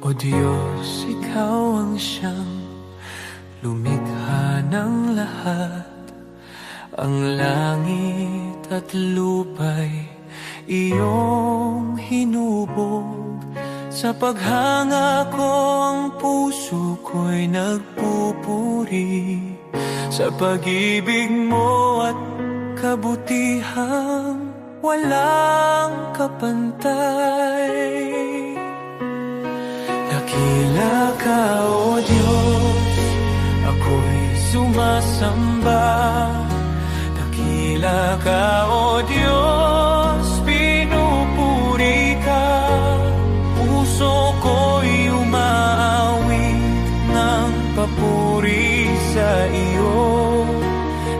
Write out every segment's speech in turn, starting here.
O Diyos, Ikaw ang siyang lumikha ng lahat. Ang langit at lupa'y iyong hinubog. Sa paghanga ko ang puso ko'y nagpupuri sa pag-ibig mo at kabutihang walang kapantay. Dakila ka, O Diyos, ako'y sumasamba. Dakila ka, O Diyos, pinupuri ka. Puso ko'y umaawit ng papuri sa iyo.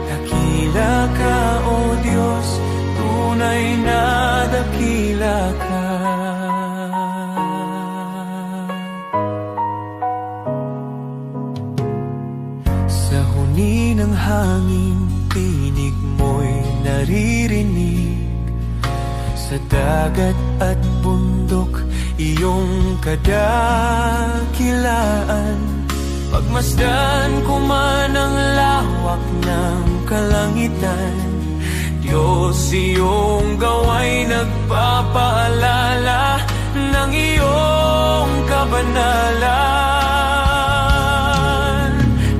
Dakila ka, O Diyos, tunay na dakila ka. Sa huni ng hangin, tinig mo'y naririnig. Sa dagat at bundok, iyong kadakilaan. Pagmasdan ko man ang lawak ng kalangitan, Diyos, iyong gawa'y nagpapaalala ng iyong kabanalan.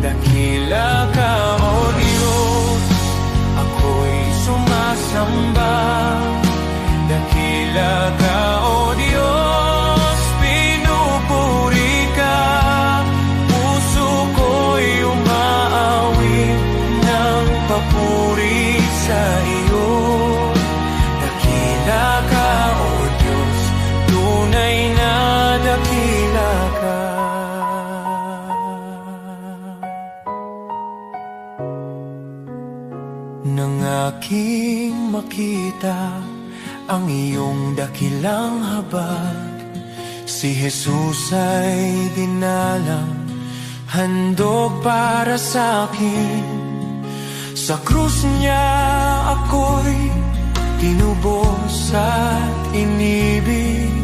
Dakila ka, O Diyos, ako'y sumasamba. Dakila ka, O Diyos, pinupuri ka. Puso ko'y umaawit ng papuri sa iyo. Dakila ka, O Diyos, tunay na dakila ka. Nang aking makita ang iyong dakilang habag, si Jesus ay dinalang, handog para sa akin. Sa krus niya ako'y tinubos at inibig,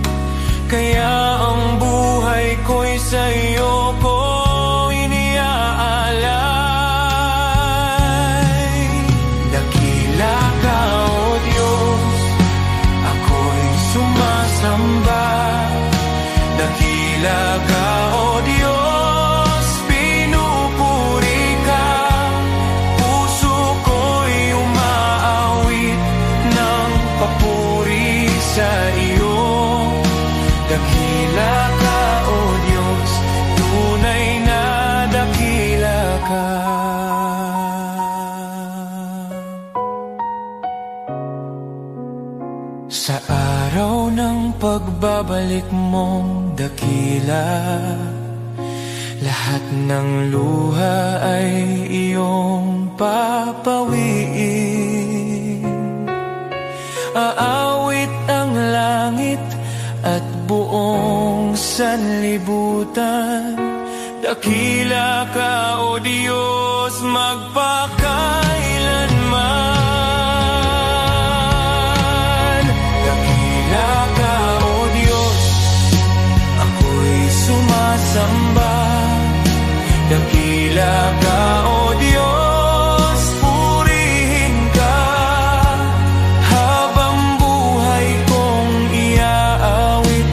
kaya ang buhay ko'y sa iyo ko iniaalay. Dakila ka, O Diyos, ako'y sumasamba. Dakila ka, O Diyos, pinupuri ka. Puso ko'y umaawit ng papuri sa iyo. Dakila ka, O Diyos, tunay na dakila ka. Sa araw ng pagbabalik mong dakila, lahat ng luha ay iyong papawiin. Aawit ang langit at buong sanlibutan. Dakila ka, O Diyos, magpakailanman. Dakila ka, O Diyos, ako'y sumasamba. Dakila ka, O Diyos, purihin ka. Habang buhay kong iaawit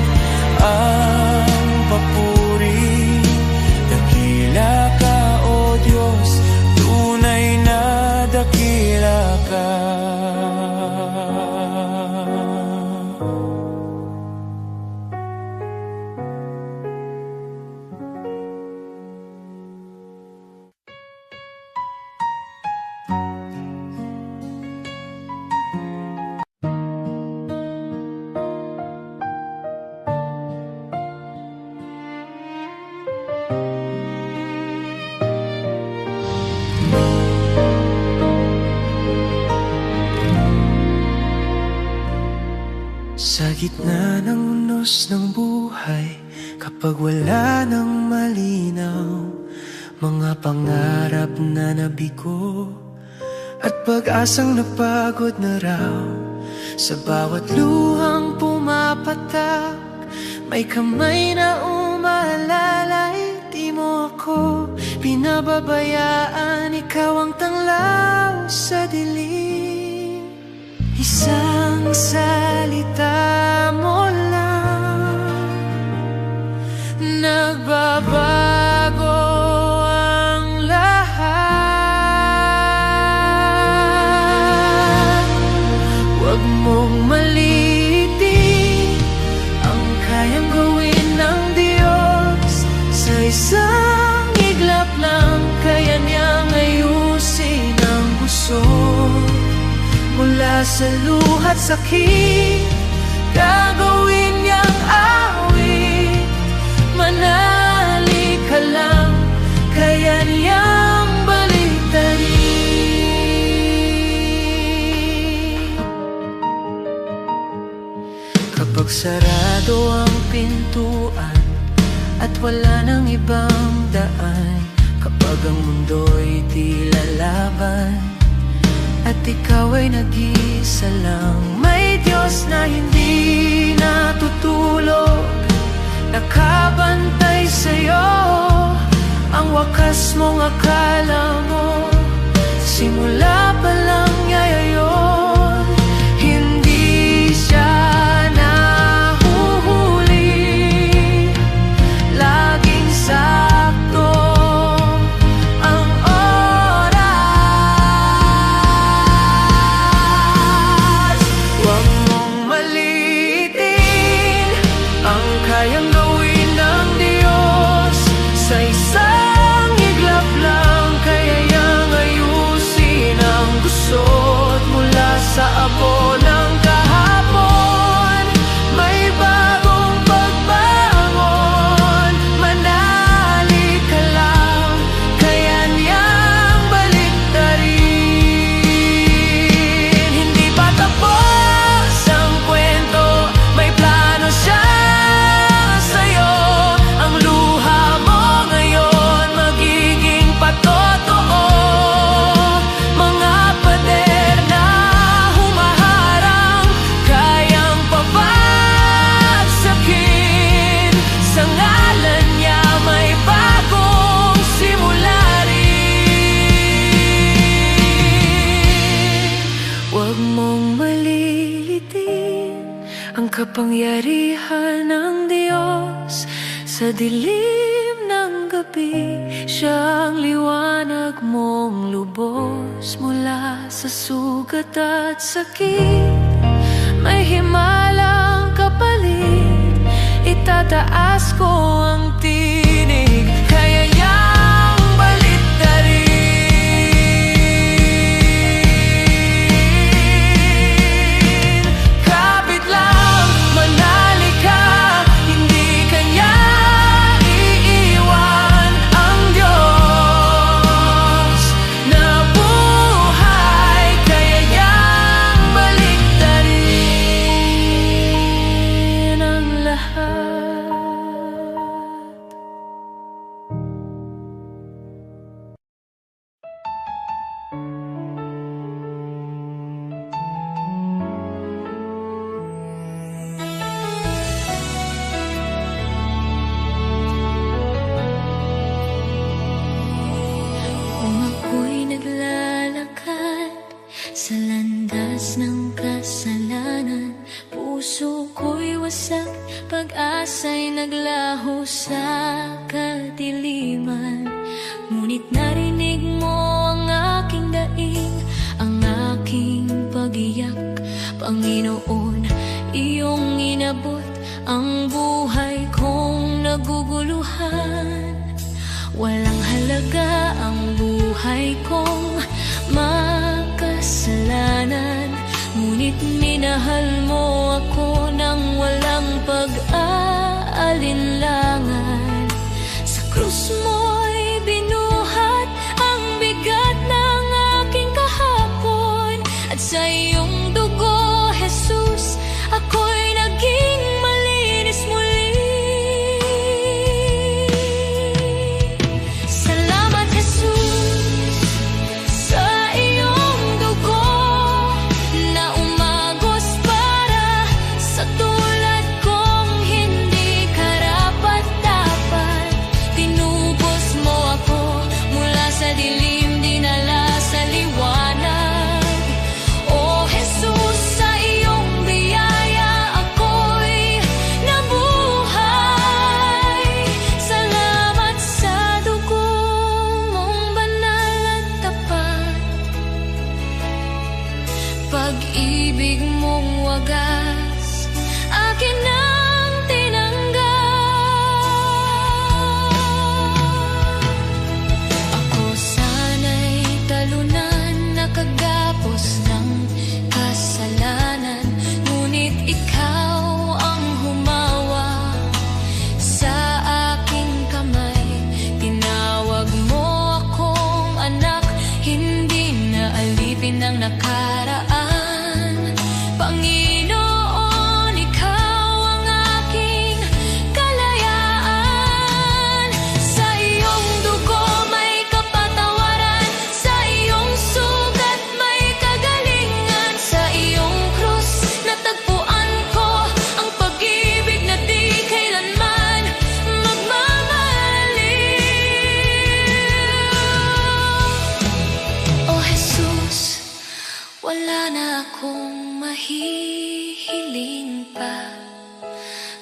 ang papuri. Dakila ka, O Diyos, tunay na dakila ka. Sa gitna ng unos ng buhay, kapag wala nang malinaw, mga pangarap na nabigo at pag-asang napagod na raw. Sa bawat luhang pumapatak, may kamay na nag-aalalay, di mo ako pinababayaan. Ikaw ang tanglaw sa dilim. Isang salita mo lang, nagbabago ang lahat. Huwag mong maliitin ang kayang gawin ng Diyos. Sa isang iglap lang, kaya niyang ayusin ang gusot. Mula sa luha't sakit, gagawin niyang awit. Manali ka lang, kaya niyang baliktarin. Kapag sarado ang pintuan at wala nang ibang daan, kapag ang mundo'y di lalaban at ikaw ay nag-isa lang, may Diyos na hindi natutulog, nakabantay sa'yo. Ang wakas mong akala mo, simula pa lang niya yun. Hindi siya nahuhuli, laging sakto ang oras. Huwag mong maliitin ang kayang gawin ng Diyos. Sa isang iglap lang, kaya niyang ayusin ang gusot. Mula sa abo ng kahapon, may bagong pagbangon. Manali ka lang, kaya niyang baliktarin. Hindi pa tapos ang kwento, may plano siya sa'yo. Ang luha mo ngayon magiging patotoo. Mga pader na humaharang, kayang pabagsakin. Sa ngalan niya may bagong simula rin. Huwag mong malilitin ang kapangyarihan ng Diyos. Sa dilim ng gabi, siya ang liwanag mong lubos. Mula sa sugat at sakit, may himalang kapalit. Itataas ko ang tinig, kaya niyang baliktarin. Kapit lang, manali ka, hindi ka niya iiwan. Ang Diyos na buhay, kaya niyang baliktarin ang lahat. Kung ako'y naglalakad sa landas ng kasalanan, puso ko'y wasak, pag-asa'y naglaho sa kadiliman. Ngunit narinig mo ang aking daing, ang aking pag-iyak. Panginoon, iyong inabot ang buhay kong naguguluhan. Walang halaga ang buhay kong makasalanan, ngunit minahal mo ako ng walang pag-aalinlangan. Sa krus mo'y binuhat ang bigat ng aking kahapon, at sa iyong dugo, Jesus, ako'y naging malinis muli. Salamat, Jesus, sa iyong dugo na umagos para sa tulad kong hindi karapat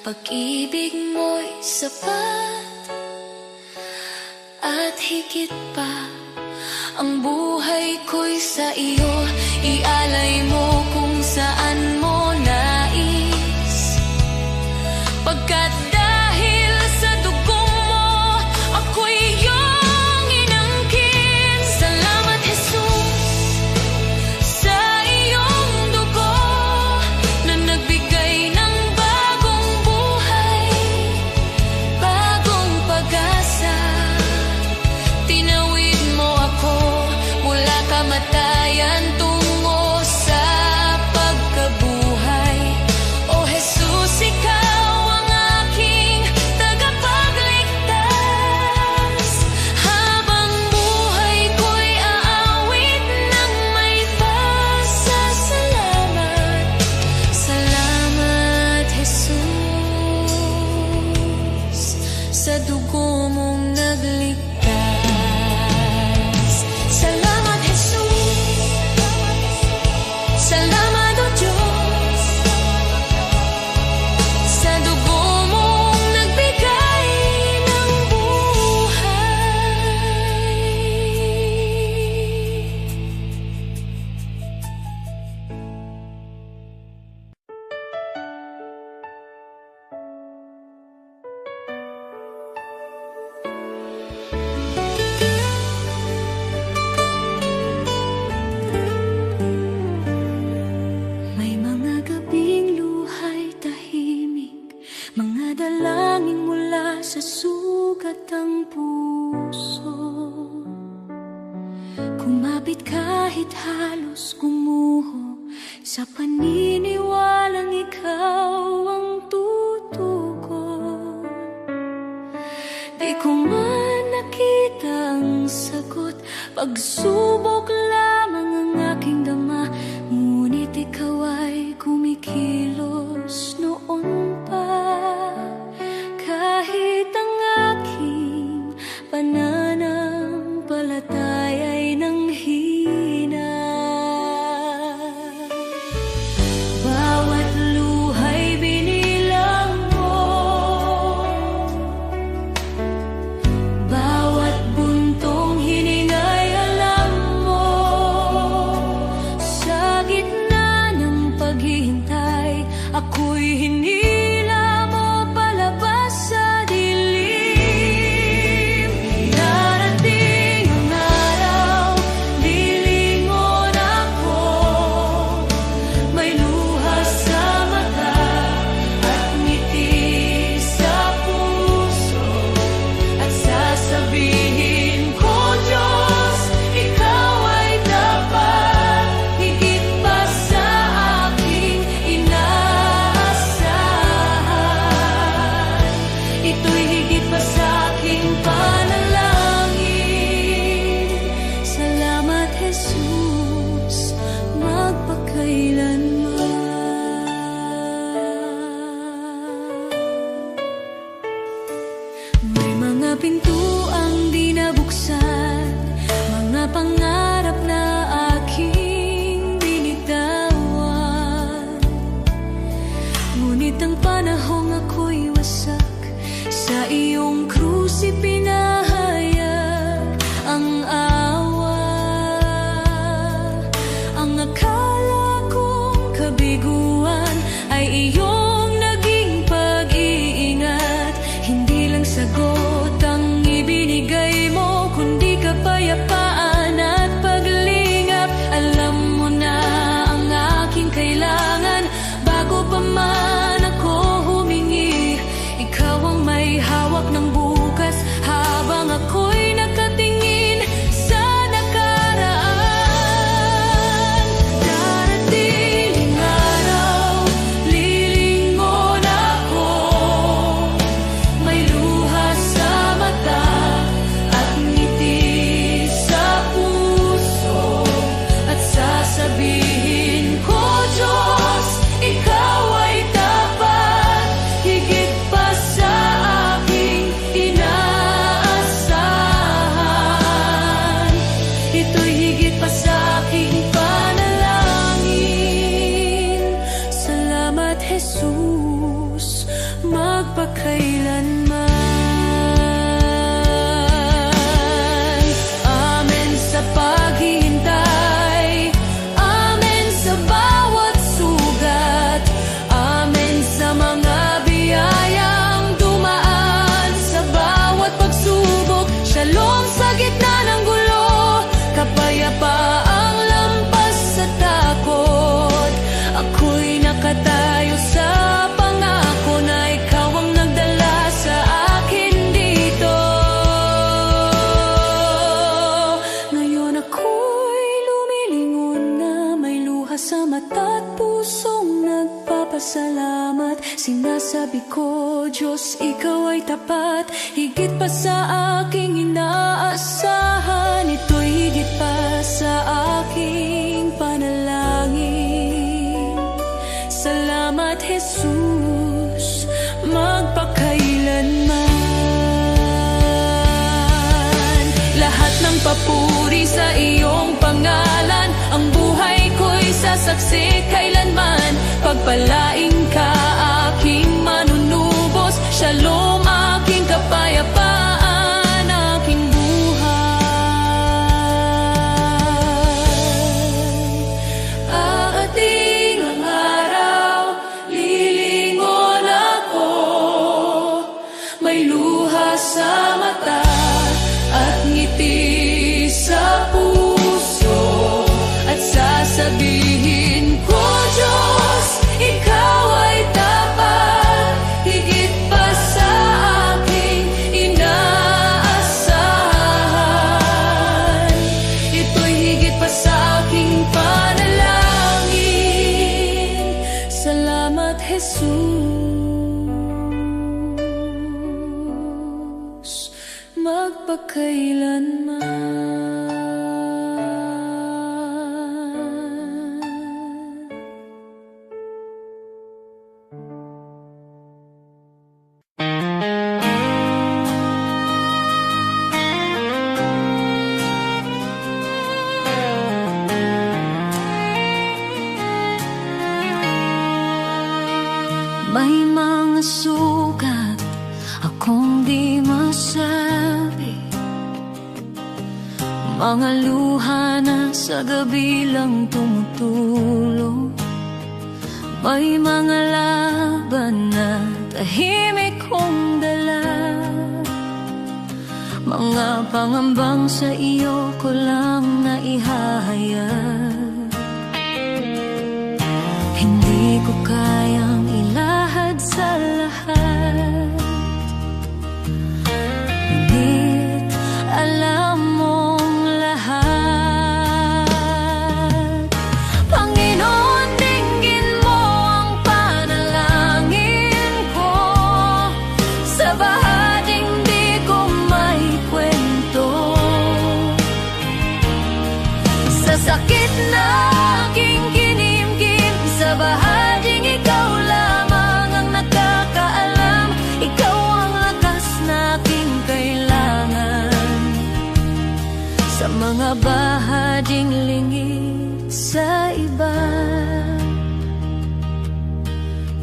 pag-ibig mo'y sapat at higit pa. Ang buhay ko'y sa iyo, ialay mo kung saan mo nais. Pagkat dahil sa dugo mo, ako'y iyong inangkin. Salamat Jesus sa iyong dugo na nagbigay ng bagong buhay, bagong pag-asa. Tinawid mo ako mula kamatayan tungo sa pagkabuhay. O Jesus, ikaw ang aking tagapagligtas. Habang buhay ko'y aawit ng may pasasalamat. Salamat Jesus sa dugo mong nagligtas. Salamat Jesus, salamat o Diyos sa dugo mong nagbigay ng buhay. May mga gabing luhay tahimik, mga dalangin mula sa sugat ng puso. Kumapit kahit halos gumuho, sa paniniwalang ikaw ang tutugon. Di ko man nakita ang sagot, pagsubok lamang ang aking dama. Ngunit ikaw ay kumikilos noon pa, kahit ang aking pananampalataya ay nanghina. Bawat luhay binilang mo, bawat buntong hiningay alam mo. Sa gitna ng paghihintay, ako'y hinila mo palabas sa dilim. Darating ang araw, lilingon ako. May luha sa mata at ngiti sa puso, at sasabihin ko, Diyos, ikaw ay dapat, higit pa sa aking inaasahan. Ito'y higit pa sa aking panalangin. Salamat Jesus, magpakailanman. May mga pintuang di nabuksan, mga pangarap na aking binitawan. Ngunit ang panahong ako'y wasak, sa iyong krus ipinahayag ang awa. Ang akala kong kabiguan ay iyong naging pag-iingat. Hindi lang sagot ang ibinigay mo, kundi kapayapaan at paglingap. Alam mo na ang aking kailangan bago pa man ako humingi. Ikaw ang may hawak ng bukas habang ako'y nakatingin sa nakaraan. Darating ang araw, lilingon ako. May luha sa mata at ngiti sa puso, at sasabihin ko, Diyos, ikaw ay dapat, higit pa sa aking sinasabi ko, Diyos, Ikaw ay tapat, higit pa sa aking inaasahan. Ito'y higit pa sa aking panalangin. Salamat, Jesus, magpakailanman. Lahat ng papuri sa iyong pangalan, ang buhay ko'y sasaksi kailanman. Pagpalaing ka aking manunubos, Shalom aking kapayapaan, aking buhay. Aating ang araw, lilingon ako, may luha sa mata at ngiti sa puso, at sasabihin ko, Diyos, Ikaw ay tapat, higit pa sa aking inaasahan. Ito'y higit pa sa aking panalangin. Salamat, Jesus, magpakailanman. May mga sugat akong di masabi, mga luha na sa gabi lang tumutulong. May mga laban na tahimik kong dala, mga pangambang sa iyo ko lang naihahayag. Hindi ko kayang ilahad sa lahat, ngunit alam mong lahat. Panginoon, dinggin mo ang panalangin ko, sa bahaging di ko maikwento, sa sakit na aking kinimkim, sa bahaging ikaw lamang ang nakakaalam. Ikaw ang lakas na aking kailangan, sa mga bahaging lingid sa iba.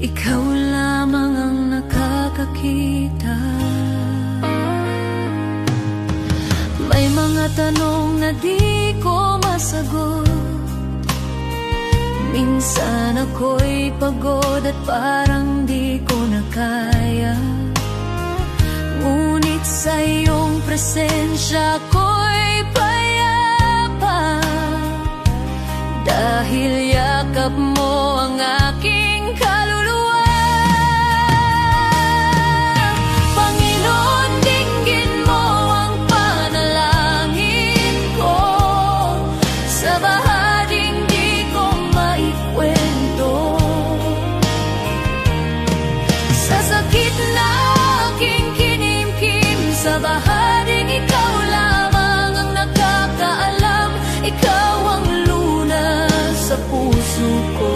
Ikaw lamang ang nakakakita. May mga tanong na di ko masagot, minsan ako'y pagod at parang di ko na kaya, ngunit sa iyong presensya ako'y payapa, dahil yakap mo ang aking kaluluwa. Panginoon, dinggin mo ang panalangin ko, sa bahaging di ko maikwento, sa sakit na aking kinimkim, sa bahaging ikaw lamang ang nakakaalam. Ikaw ang lunas sa puso ko,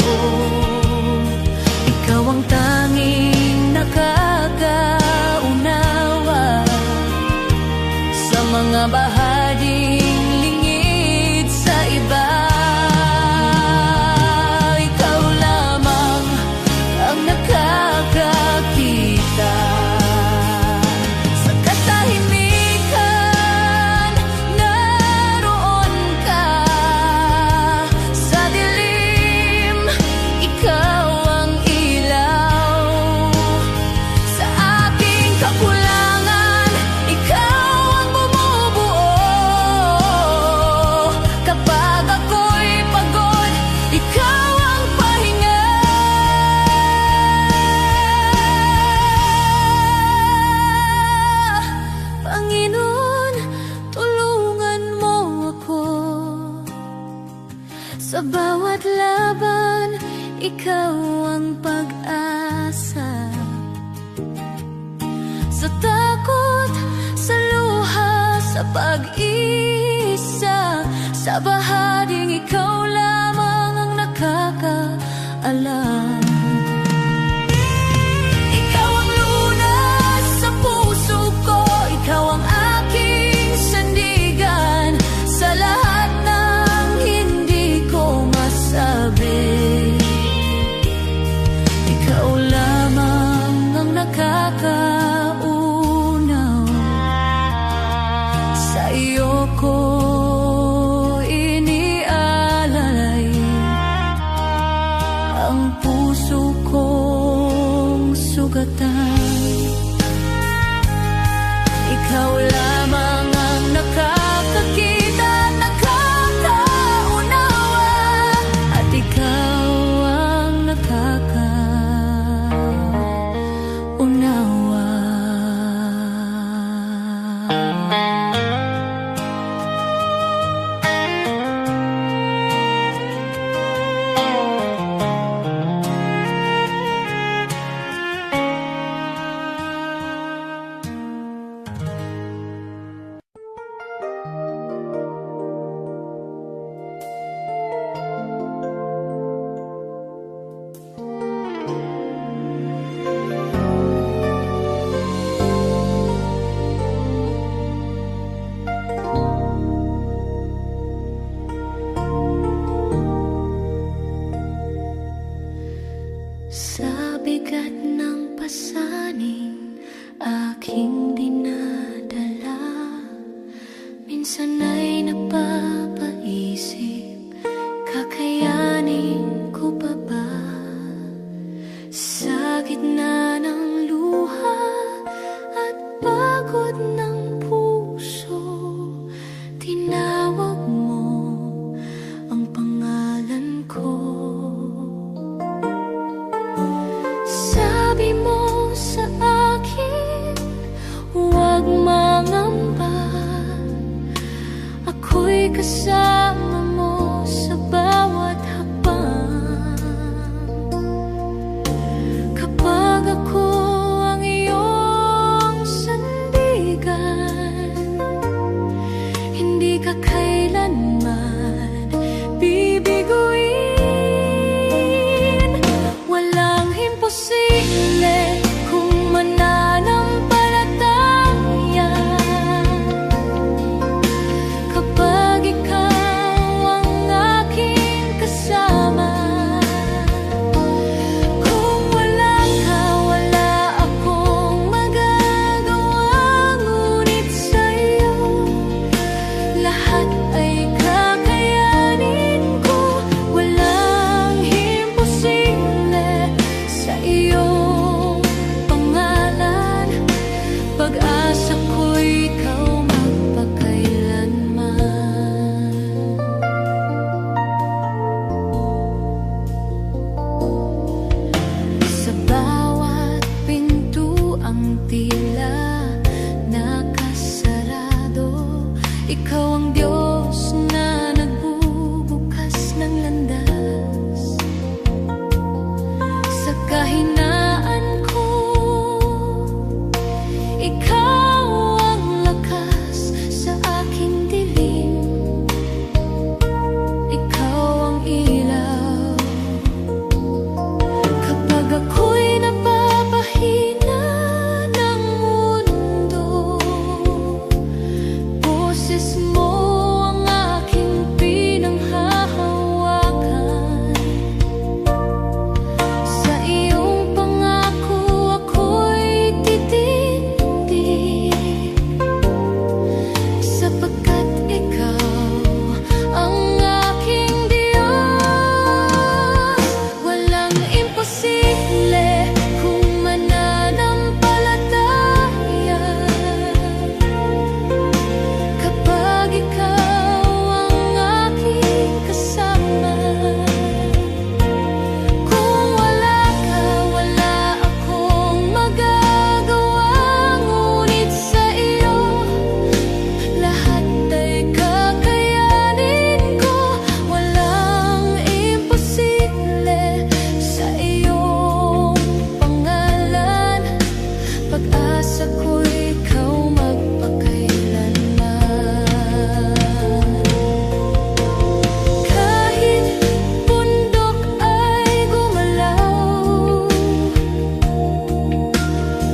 ikaw ang tanging nakakaunawa, sa mga bahaging lingid sa iba. Ikaw lamang ang nakakakita, sa katahimikan naroon ka, sa dilim ikaw ang ilaw, sa aking kakulangan ikaw ang bumubuo, kapag ako'y pagod ikaw ang pahinga. Panginoon, tulungan mo ako, sa bawat laban ikaw ang pag-asa. sa takot, sa luha, sa pag-isa, sa bahaging ikaw lamang ang nakakaalam. Ikaw ang lunas sa puso ko, ikaw ang aking sandigan, sa lahat ng hindi ko masabi. Ikaw lamang ang nakakaunaw, sa iyo ko inialalay ang puso kong sugatan. Ikaw lamang ang nakakakita at nakakaunawa, at ikaw ang nakakaunawa. Sa bigat ng pasaning aking dinadala, minsan ay napapaisip, kakayanin ko pa ba? Sa gitna ng luha at pagod ng puso, tinawag mo ang pangalan ko. Sabi mo sa akin, huwag mangamba, ako'y kasama mo sa bawat hakbang. Kapag ako ang iyong sandigan, hindi ka kailanman bibiguin. Walang imposible kung mananampalataya, kapag ikaw ang aking kasama. Kung wala ka, wala akong magagawa, ngunit sa'yo lahat ay kakayanin ko. Walang imposible sa iyong pangalan, pag-asa ko'y ikaw magpakailanman. Sa bawat pintuang tila nakasarado, ikaw ang Diyos na nagbubukas ng landas. Sa kahinaan ko, ikaw ang lakas sa aking dilim. Ikaw ang ilaw kapag ako'y napapahina ng mundo. Boses mo ang aking pinanghahawakan. Sa iyong pangako ako'y titindig. ko ikaw magpakailanman. Kahit bundok ay gumalaw,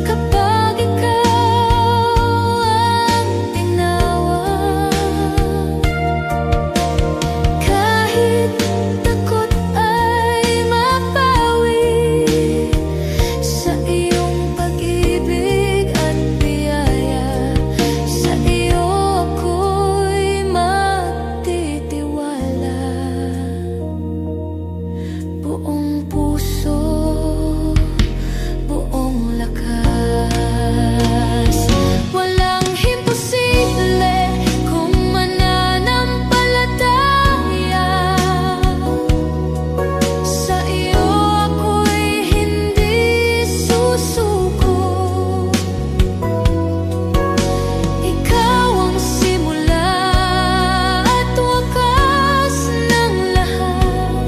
kapag ikaw ang tinawag, kahit takot ay mapawi sa iyong pag-ibig at biyaya. Sa iyo ako'y magtitiwala. Buong puso, buong lakas. Walang imposible kung mananampalataya. Sa iyo ako'y hindi susuko. Ikaw ang simula at wakas ng lahat.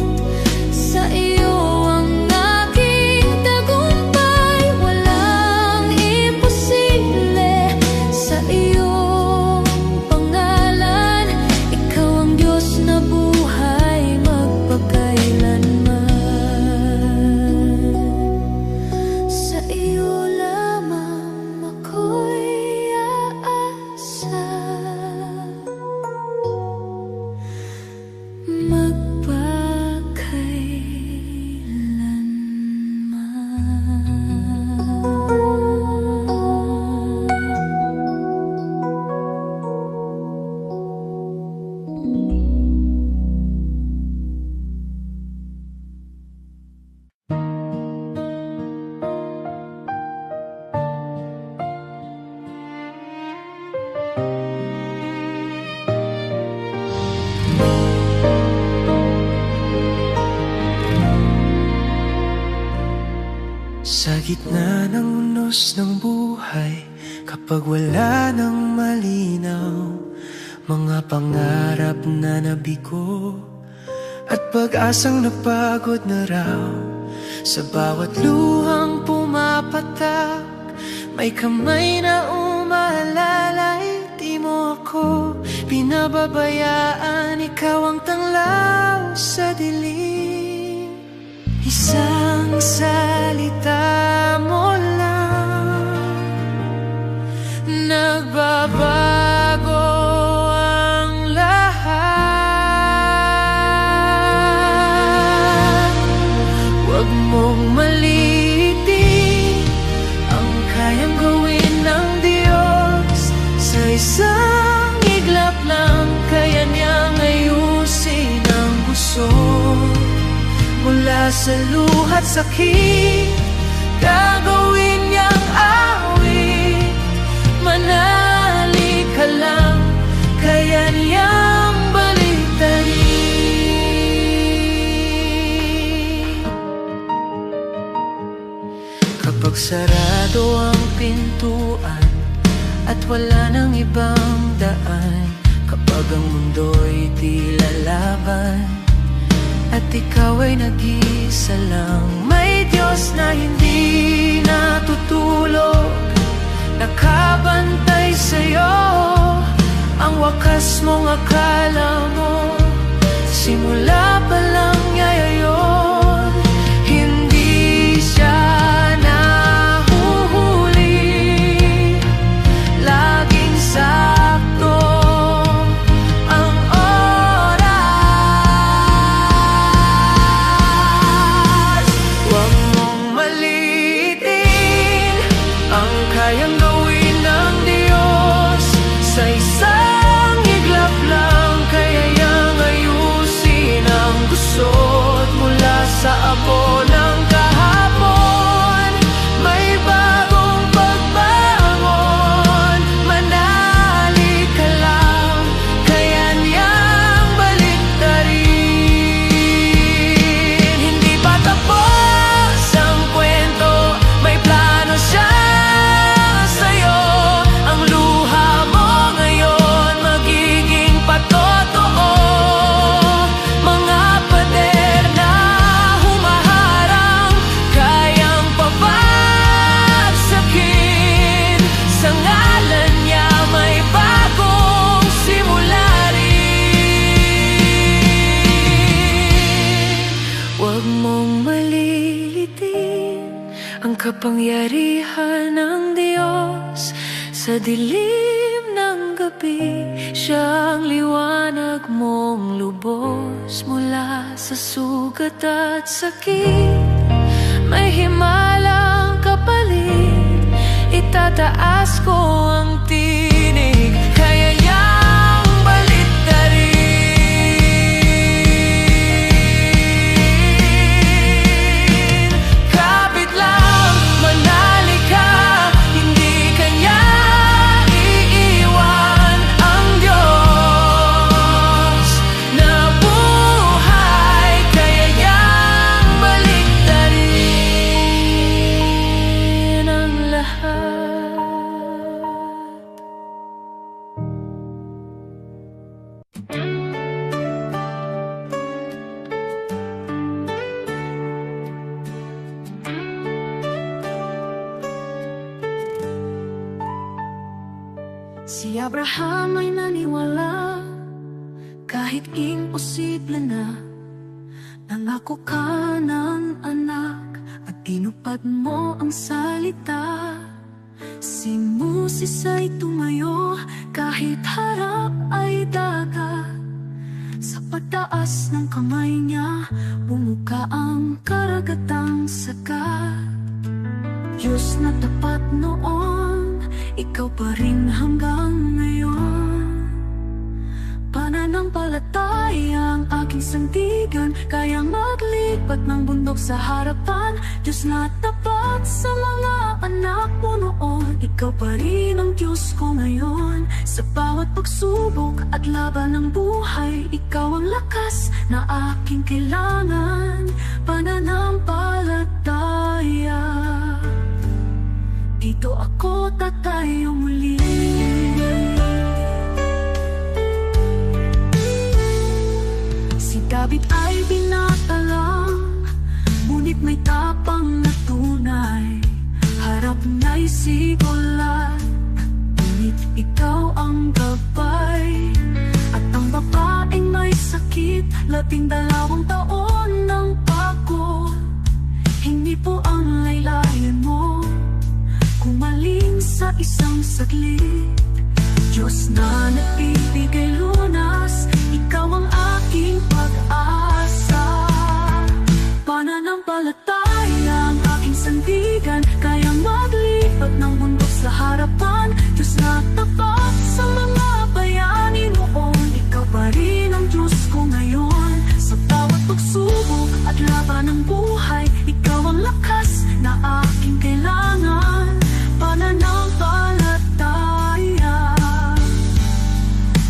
Sa iyo ang aking tagumpay. Walang imposible sa iyong pangalan. Ikaw ang Diyos na buhay magpakailanman. Sa iyo lamang ako'y aasa Sa gitna ng unos ng buhay, kapag wala nang malinaw, mga pangarap na nabigo at pag-asang napagod na raw. Sa bawat luhang pumapatak, may kamay na umalalay. Di mo ako pinababayaan, ikaw ang tanglaw sa dilim. Isang salita mo lang, nagbabago ang lahat. Huwag mong maliitin ang kayang gawin ng Diyos. Sa isang iglap lang, kaya niyang ayusin ang gusot. Mula sa luha't sakit, gagawin niyang awit. Manali ka lang, kaya niyang baliktarin. Kapag sarado ang pintuan at wala nang ibang daan, kapag ang mundo'y tila laban at ikaw ay nag-isa lang, may Diyos na hindi natutulog, nakabantay sa'yo. Ang wakas mong akala mo, simula pa lang niya yun. Hindi siya nahuhuli, laging sakto ang oras. Huwag mong maliitin ang kayang gawin ng Diyos. Sa isang iglap lang, kaya niyang ayusin kapangyarihan ng Diyos sa dilim ng gabi. Siya ang liwanag mong lubos mula sa sugat at sakit. May himalang kapalit, itataas ko ang tinig, kaya niyang baliktarin. Kapit lang, manali ka, hindi kanya iiwan ang Diyos na buhay, kaya niyang baliktarin ang lahat. Si Abraham ay naniwala kahit imposible na. Nangako ka ng anak at tinupad mo ang salita. Si Moses ay tumayo kahit harap ay dagat. Sa pagtaas ng kamay niya, bumuka ang karagatang sagat. Diyos na tapat noon, ikaw pa rin hanggang ngayon. Pananampalataya ang aking sandigan, kayang maglipat ng bundok sa harapan. Diyos na tapat sa mga anak mo noon, ikaw pa rin ang Diyos ko ngayon. Sa bawat pagsubok at laban ng buhay, ikaw ang lakas na aking kailangan. Pananampalataya, dito ako tatayo muli. Si David ay binata lang, ngunit may tapang na tunay. Harap na'y sigulat, ngunit ikaw ang gabay. At ang babaeng may sakit, 12 taon ng pagod. Hindi po ang laylayan mo kumaling sa isang saglit. Diyos na nagbibigay lunas, ikaw ang aking pag-asa. Pananampalataya ang aking sandigan, kayang maglipat ng bundok sa harapan. Diyos na tapat sa mga bayani noon, ikaw pa rin ang Diyos ko ngayon. Sa bawat pagsubok at laban ng buhay, ikaw ang lakas na aking kailangan. Pananampalataya,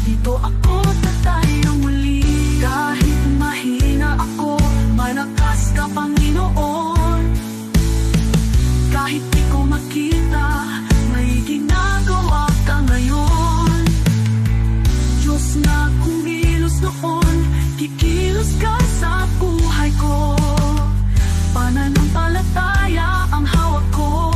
dito ako tatayo muli. Kahit mahina ako, malakas ka Panginoon. Kahit di ko makita, may ginagawa ka ngayon. Diyos na kumilos noon, kikilos ka sa buhay ko. Pananampalataya ang hawak ko.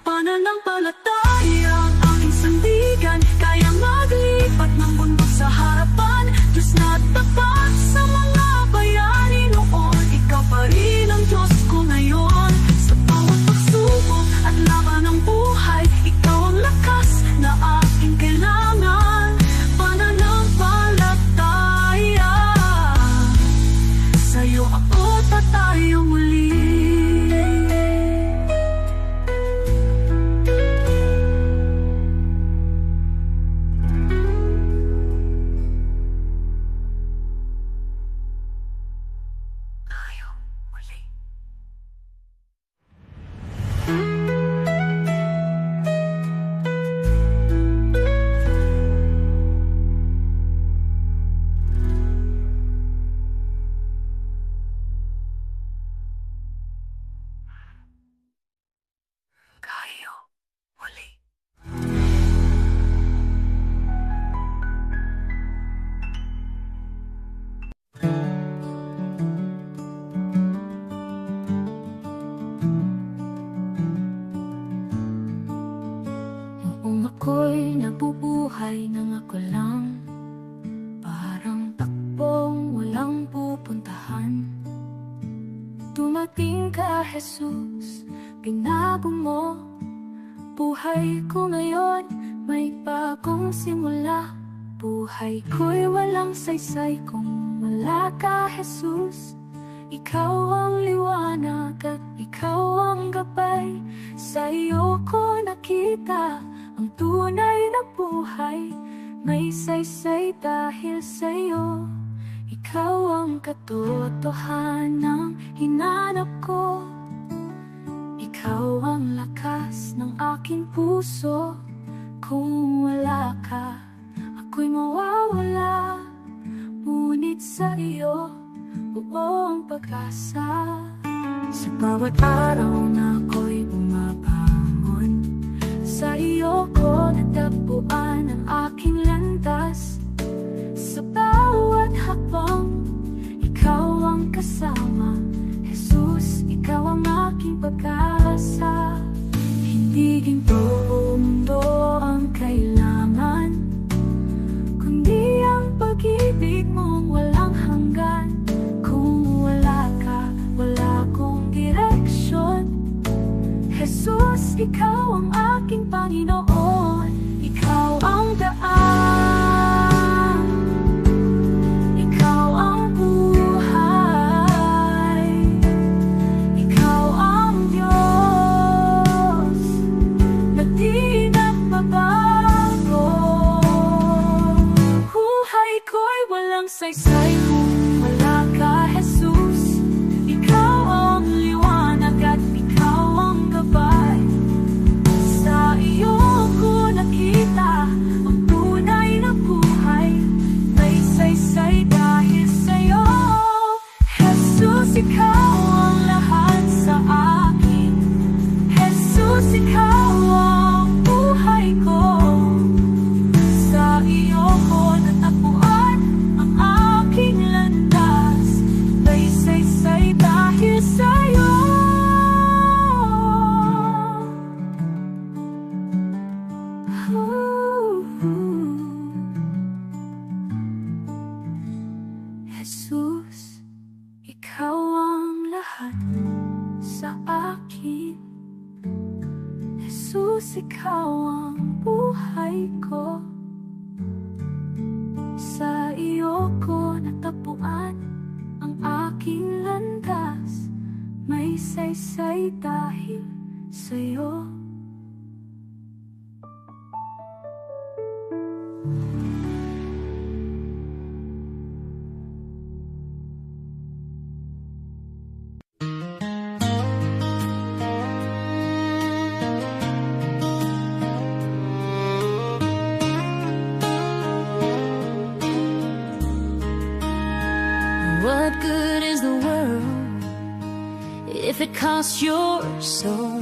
Pananampalataya ang aking sandigan, kaya maglipat ng bundok sa harapan. Diyos na tapat sa mga bayani noon, ikaw pa rin ang Diyos ko ngayon. Sa bawat pagsubok at laban ng buhay, ikaw ang lakas na aking kailangan. Pananampalataya, sa'yo ako tatayo muli. Ako'y nabubuhay nang ako lang, parang takbong walang pupuntahan. Dumating ka, Jesus, binago mo buhay ko ngayon, may bagong simula. Buhay ko'y walang saysay kung wala ka, Jesus. Ikaw ang liwanag at ikaw ang gabay. Sa iyo ko nakita ang tunay na buhay. May saysay dahil sa iyo. Ikaw ang katotohanang hinanap ko. Ikaw ang lakas ng aking puso. Kung wala ka, ako'y mawawala. Ngunit sa iyo, buong pag-asa. Sa bawat araw na ako'y bumabangon, sa iyo ko natagpuan ang aking landas. Sa bawat hakbang, ikaw ang kasama. Jesus, ikaw ang aking pag-asa. Hindi ginto o mundo ang kailangan, kundi ang pag-ibig mong walang hanggan. Kung wala ka, wala akong direksyon. Jesus, ikaw ang aking Panginoon. Ikaw ang daan, ikaw ang buhay, ikaw ang Diyos na di nagbabago. Buhay ko'y walang saysay kung wala ka, Jesus. Ikaw ang liwanag at ikaw ang gabay. Sa iyo ko nakita ang tunay na buhay. May saysay dahil sa iyo. Jesus, ikaw ang lahat sa akin. Jesus, ikaw ang buhay ko. Sa iyo ko natagpuan ang aking landas. May saysay dahil sa iyo. Jesus, ikaw ang lahat sa akin. Jesus, ikaw ang buhay ko. Sa iyo ko natagpuan ang aking landas. May saysay dahil sa iyo. What good is the world if it costs your soul?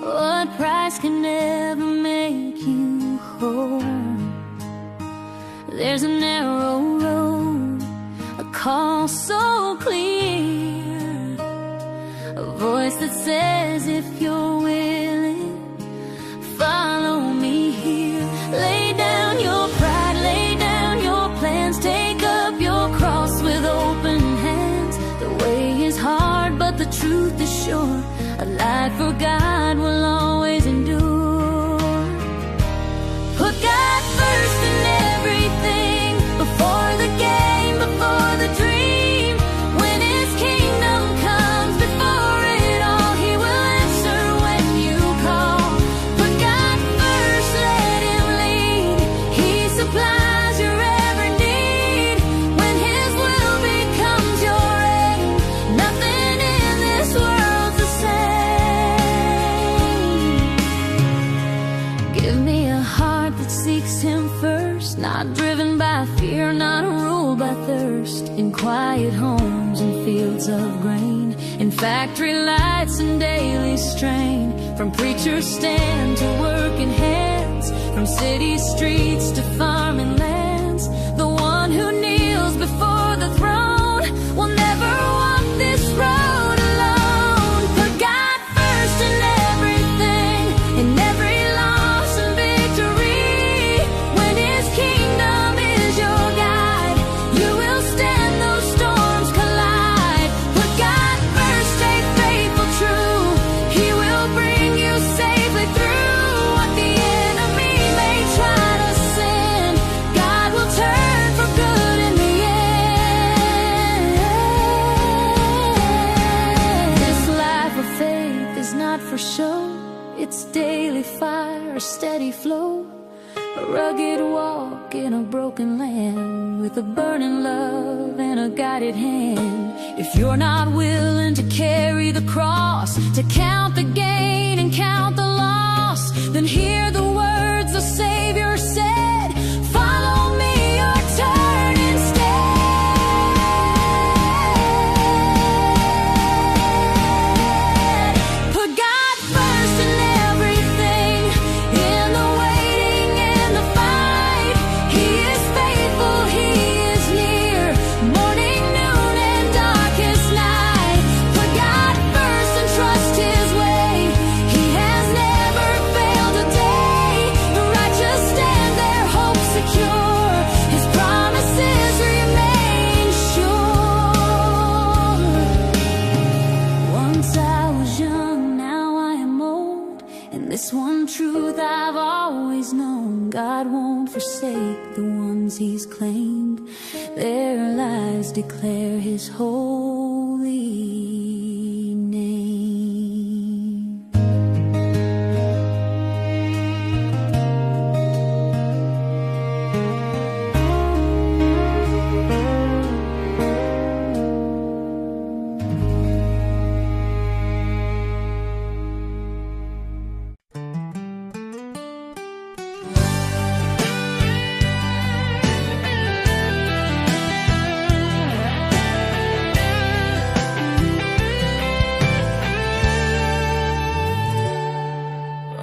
What price can ever make you whole? There's a narrow road, a call so clear, a voice that says if you're willing, follow me here. Lay down your pride, lay down your plans, take up your cross with open hands. The way is hard, but the truth is sure. A life for God will always endure. Put God first in everything, before the game, before the dream. When His kingdom comes before it all, He will answer when you call. Put God first, let Him lead. He supplies your every need. When His will becomes your aim, nothing in this world's the same. Give me a heart that seeks Him first, not driven by fear, not ruled by thirst. In quiet homes and fields of grain, in factory lights and daily strain, from preacher's stand to working hands, from city streets to farming lands. The one who kneels before the throne will never walk this road alone. Put God first in everything, in every loss and victory. When His kingdom is your guide, you will stand those storms collide. Put God first, stay faithful, true. freely fire, a steady flow, a rugged walk in a broken land, with a burning love and a guided hand. If you're not willing to carry the cross, to count the gain and count the loss, then hear the words the Savior said, follow me or turn instead. Put God first in everything, in the waiting and the fight. He is faithful, He is near, morning, noon, and darkest night. Put God first and trust His way. He has never failed a day. The righteous stand their hope secure. His promises remain sure. Once I was young, now I am old, and this one truth I've always known: God won't forsake the ones He's claimed. Their lives declare His holy name.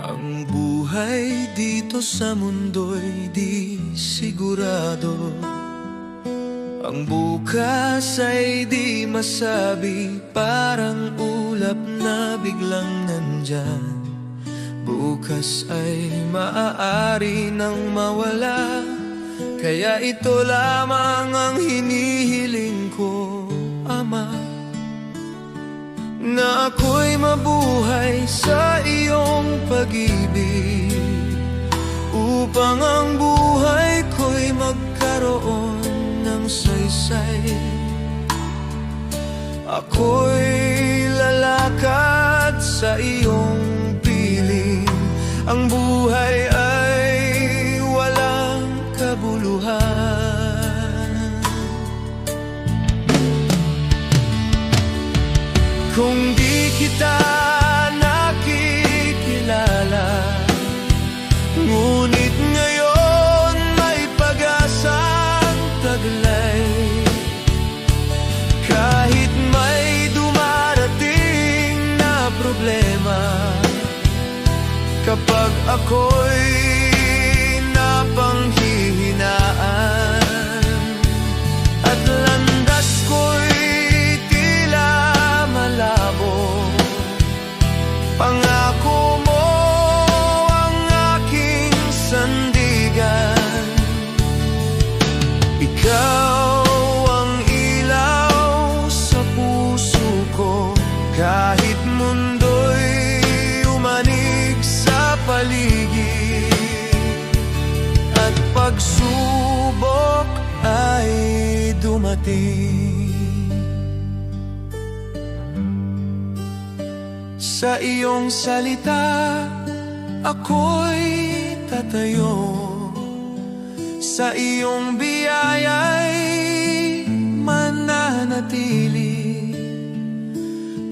Ang buhay dito sa mundo'y di sigurado. Ang bukas ay di masabi, parang ulap na biglang nandyan. Bukas ay maaari nang mawala, kaya ito lamang ang hinihiling ko, Ama, na ako'y mabuhay sa iyong pag-ibig, upang ang buhay ko'y magkaroon ng saysay. Ako'y lalakad sa iyong piling, ang buhay ay walang kabuluhan. Kung di kita nakikilala, ngunit ngayon may pag-asang taglay. Kahit may dumarating na problema, kapag ako'y napanghihinaan, at landas ko'y tila malabo, pangako mo ang aking sandigan. Ikaw ang ilaw sa puso ko, kahit mundo'y umanig sa paligid, at pagsubok ay dumating. Sa iyong salita ako'y tatayo, sa iyong biyaya'y mananatili.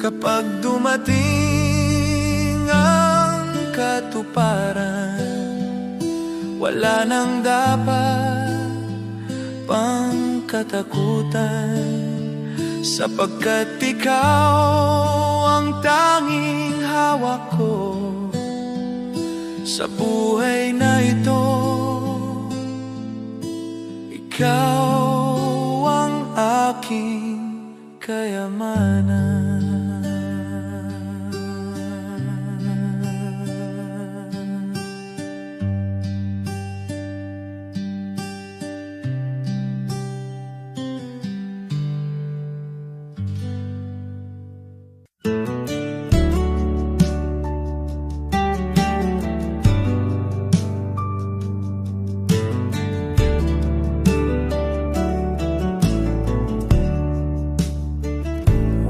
Kapag dumating ang katuparan, wala nang dapat pang katakutan, sapagkat ikaw ang tanging hawak ko sa buhay na ito. Ikaw ang aking kayamanan.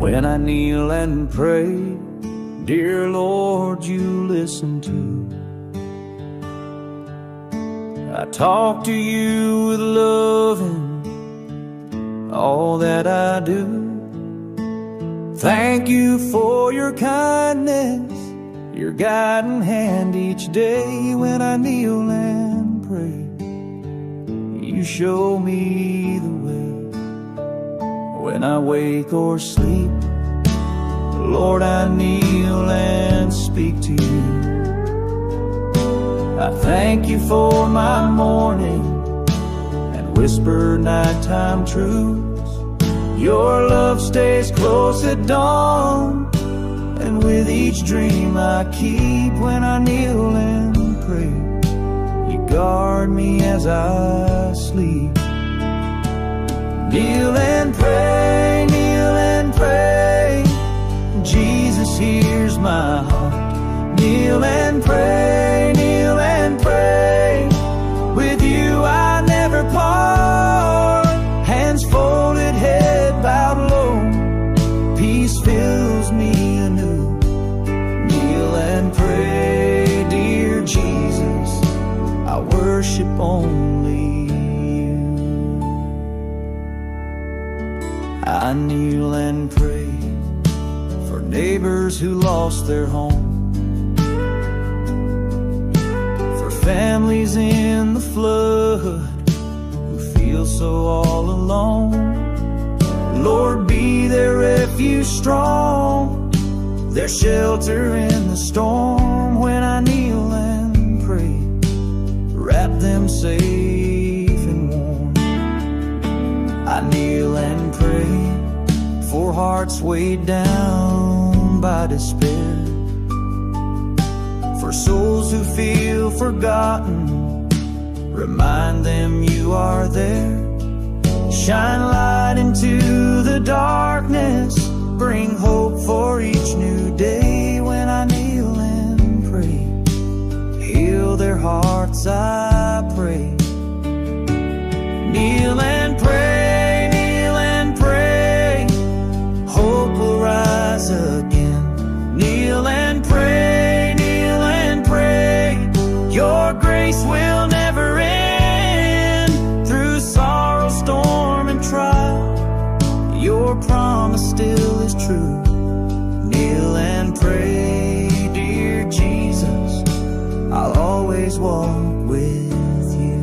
When I kneel and pray, dear Lord, you listen to I talk to you with love in all that I do. Thank you for your kindness, your guiding hand each day. When I kneel and pray, you show me the way. When I wake or sleep, Lord, I kneel and speak to you. I thank you for my morning and whisper nighttime truths. Your love stays close at dawn, and with each dream I keep. When I kneel and pray, you guard me as I sleep. Kneel and pray, kneel and pray, Jesus hears my heart. Kneel and pray, kneel and pray, with you I never part. Hands folded, head bowed low, peace fills me anew. Kneel and pray, dear Jesus, I worship only you. I kneel and pray for neighbors who lost their home, for families in the flood who feel so all alone. Lord, be their refuge strong, their shelter in the storm. When I kneel and pray, wrap them safe and warm. I kneel and pray for hearts weighed down by despair, for souls who feel forgotten, remind them you are there. Shine light into the darkness, bring hope for each new day. When I kneel and pray, heal their hearts, I pray. Kneel and pray, kneel and pray, hope will rise again. Kneel and pray, kneel and pray, your grace will never end. Through sorrow, storm and trial, your promise still is true. Kneel and pray, dear Jesus, I'll always walk with you.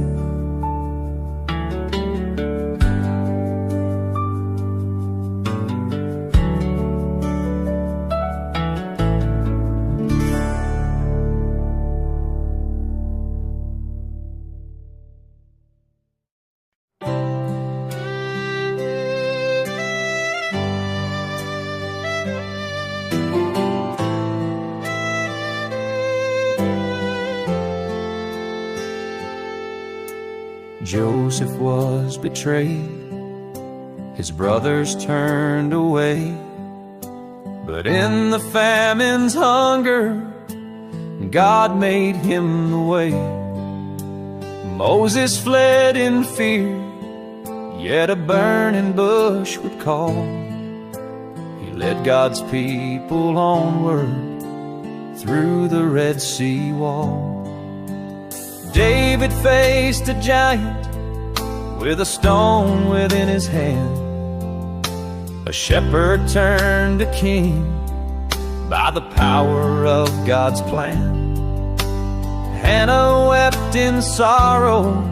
Joseph was betrayed, his brothers turned away, but in the famine's hunger, God made him the way. Moses fled in fear, yet a burning bush would call. He led God's people onward through the Red Sea wall. David faced a giant with a stone within his hand. A shepherd turned to king by the power of God's plan. Hannah wept in sorrow,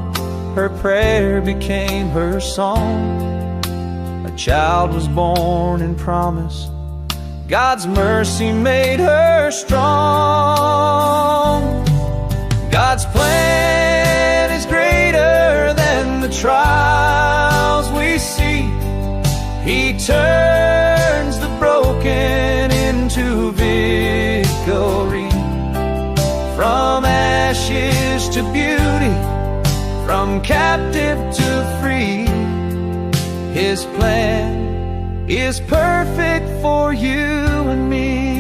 her prayer became her song. A child was born in promise, God's mercy made her strong. God's plan is greater than the trials we see. He turns the broken into victory. From ashes to beauty, from captive to free, His plan is perfect for you and me.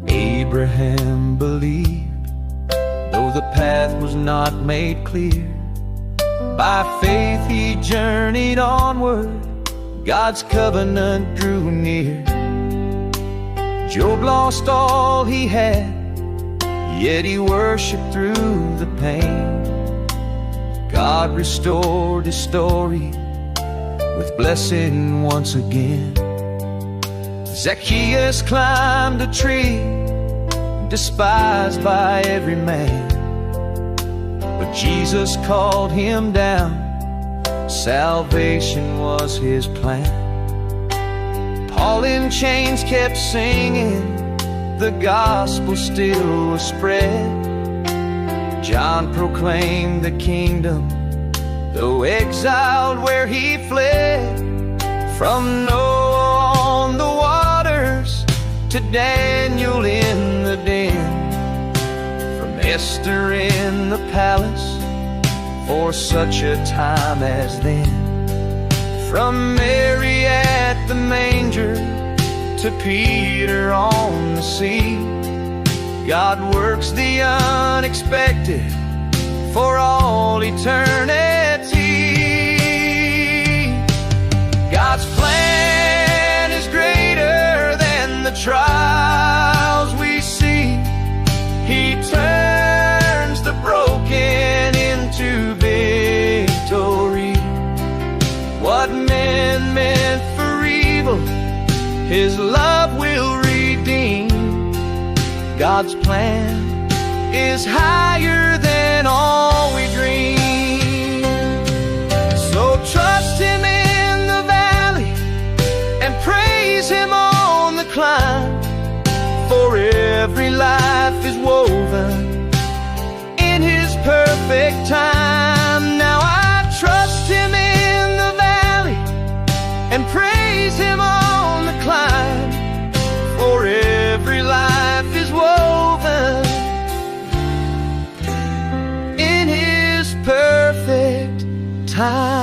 Abraham believed, though the path was not made clear. By faith he journeyed onward, God's covenant drew near. Job lost all he had, yet he worshiped through the pain. God restored his story with blessing once again. Zacchaeus climbed a tree, despised by every man, but Jesus called him down. Salvation was his plan. Paul in chains kept singing, the gospel still was spread. John proclaimed the kingdom, though exiled where he fled. From Noah on the waters to Daniel in the den, from Esther in the palace for such a time as then. From Mary at the manger to Peter on the sea, God works the unexpected for all eternity. God's plan is greater than the trials we see. He turns the broken into victory. What men meant for evil, His love will redeem. God's plan is higher than all we dream. So trust Him in the valley and praise Him on the climb, for every life is woven in His perfect time. Now I trust Him in the valley and praise Him on the climb, for every life is woven in His perfect time.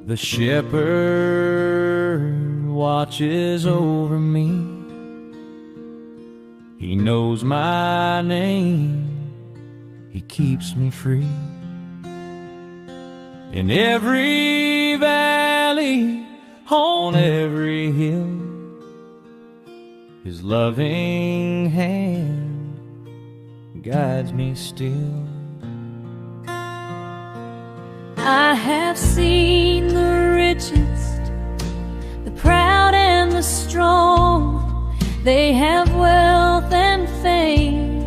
The shepherd watches over me. He knows my name. He keeps me free. In every valley, on every hill, His loving hand guides me still. I have seen the richest, the proud and the strong. They have wealth and fame,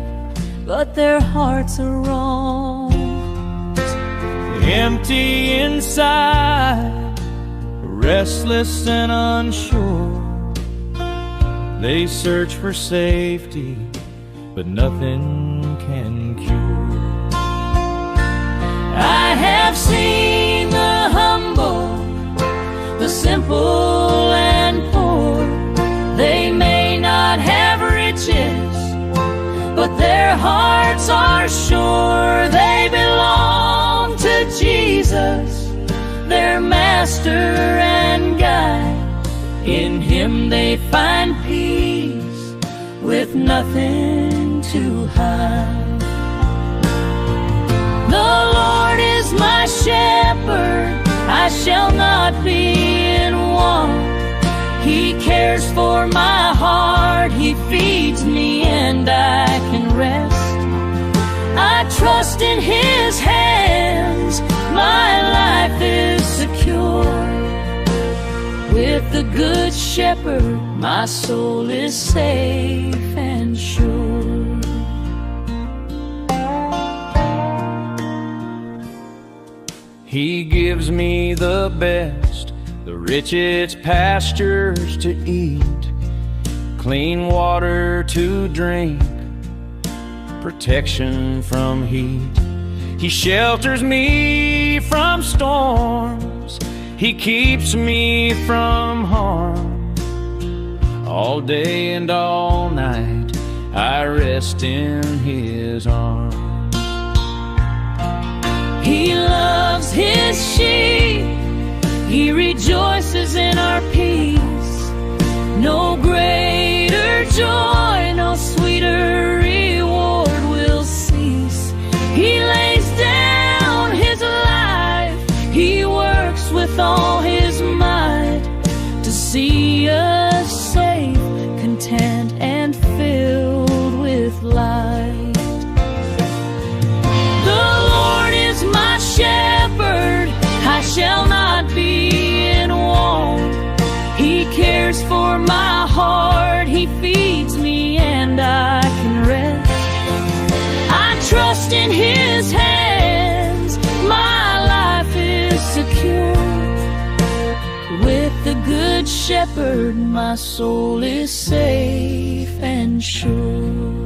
but their hearts are wrong. Empty inside, restless and unsure. They search for safety, but nothing can cure. I have seen the humble, the simple and poor. They may not have riches, but their hearts are sure. They belong to Jesus, their master and guide. In Him they find peace with nothing to hide. The Lord is my shepherd, I shall not be in want. He cares for my heart, He feeds me and I can rest. I trust in His hands, my life is secure. With the Good Shepherd, my soul is safe and sure. He gives me the best, the richest pastures to eat, clean water to drink, protection from heat. He shelters me from storms, He keeps me from harm. All day and all night I rest in His arms. He loves His sheep, He rejoices in our peace. No greater joy, no sweeter reward will cease. He lays down His life, He works with all His might to see us safe, content, and filled with light. The Lord is my shepherd, I shall not be in want. He cares for my heart, He feeds me and I can rest. I trust in His hands, my life is secure. With the Good Shepherd, my soul is safe and sure.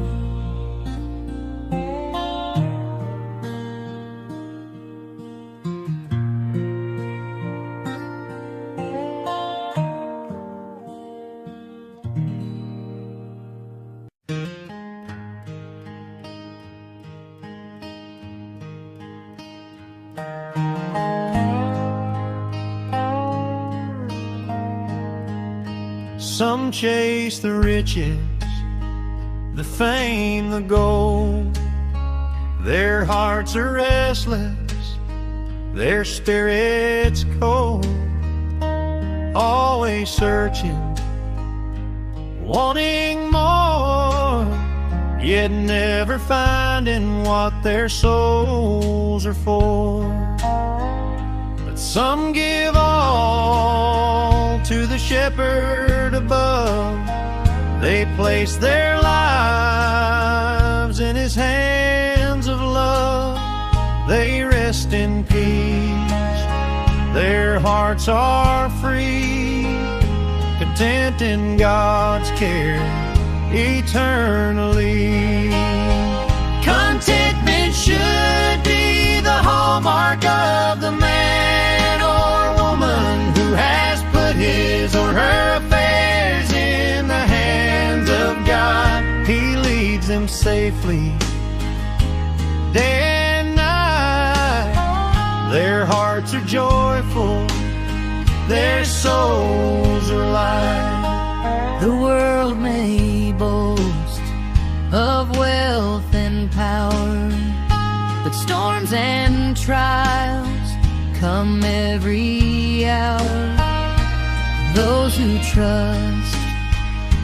Some chase the riches, the fame, the gold. Their hearts are restless, their spirits cold. Always searching, wanting more, yet never finding what their souls are for. But some give all to the shepherd above. They place their lives in His hands of love. They rest in peace, their hearts are free, content in God's care eternally. Contentment should be the hallmark of the man or woman who has put his or her affairs in the hands of God. He leads them safely day and night. Their hearts are joyful, their souls are light. The world may boast of wealth and power, but storms and trials come every hour. Those who trust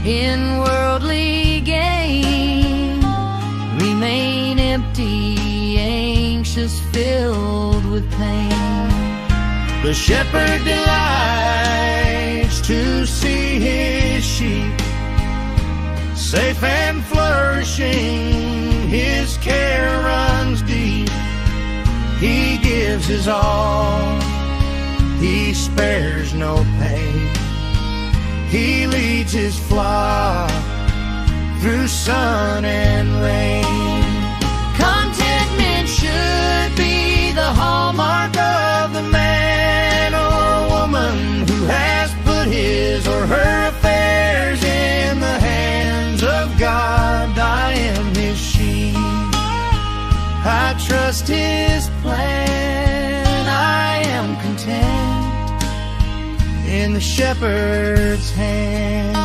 in worldly gain remain empty, anxious, filled with pain. The shepherd delights to see his sheep safe and flourishing. His care runs deep. He gives his all. He spares no pain. He leads his flock through sun and rain. Contentment should be the hallmark of the man or woman who has put his or her affairs in the hands of God. I am His sheep, I trust His plan. I am content in the shepherd's hand.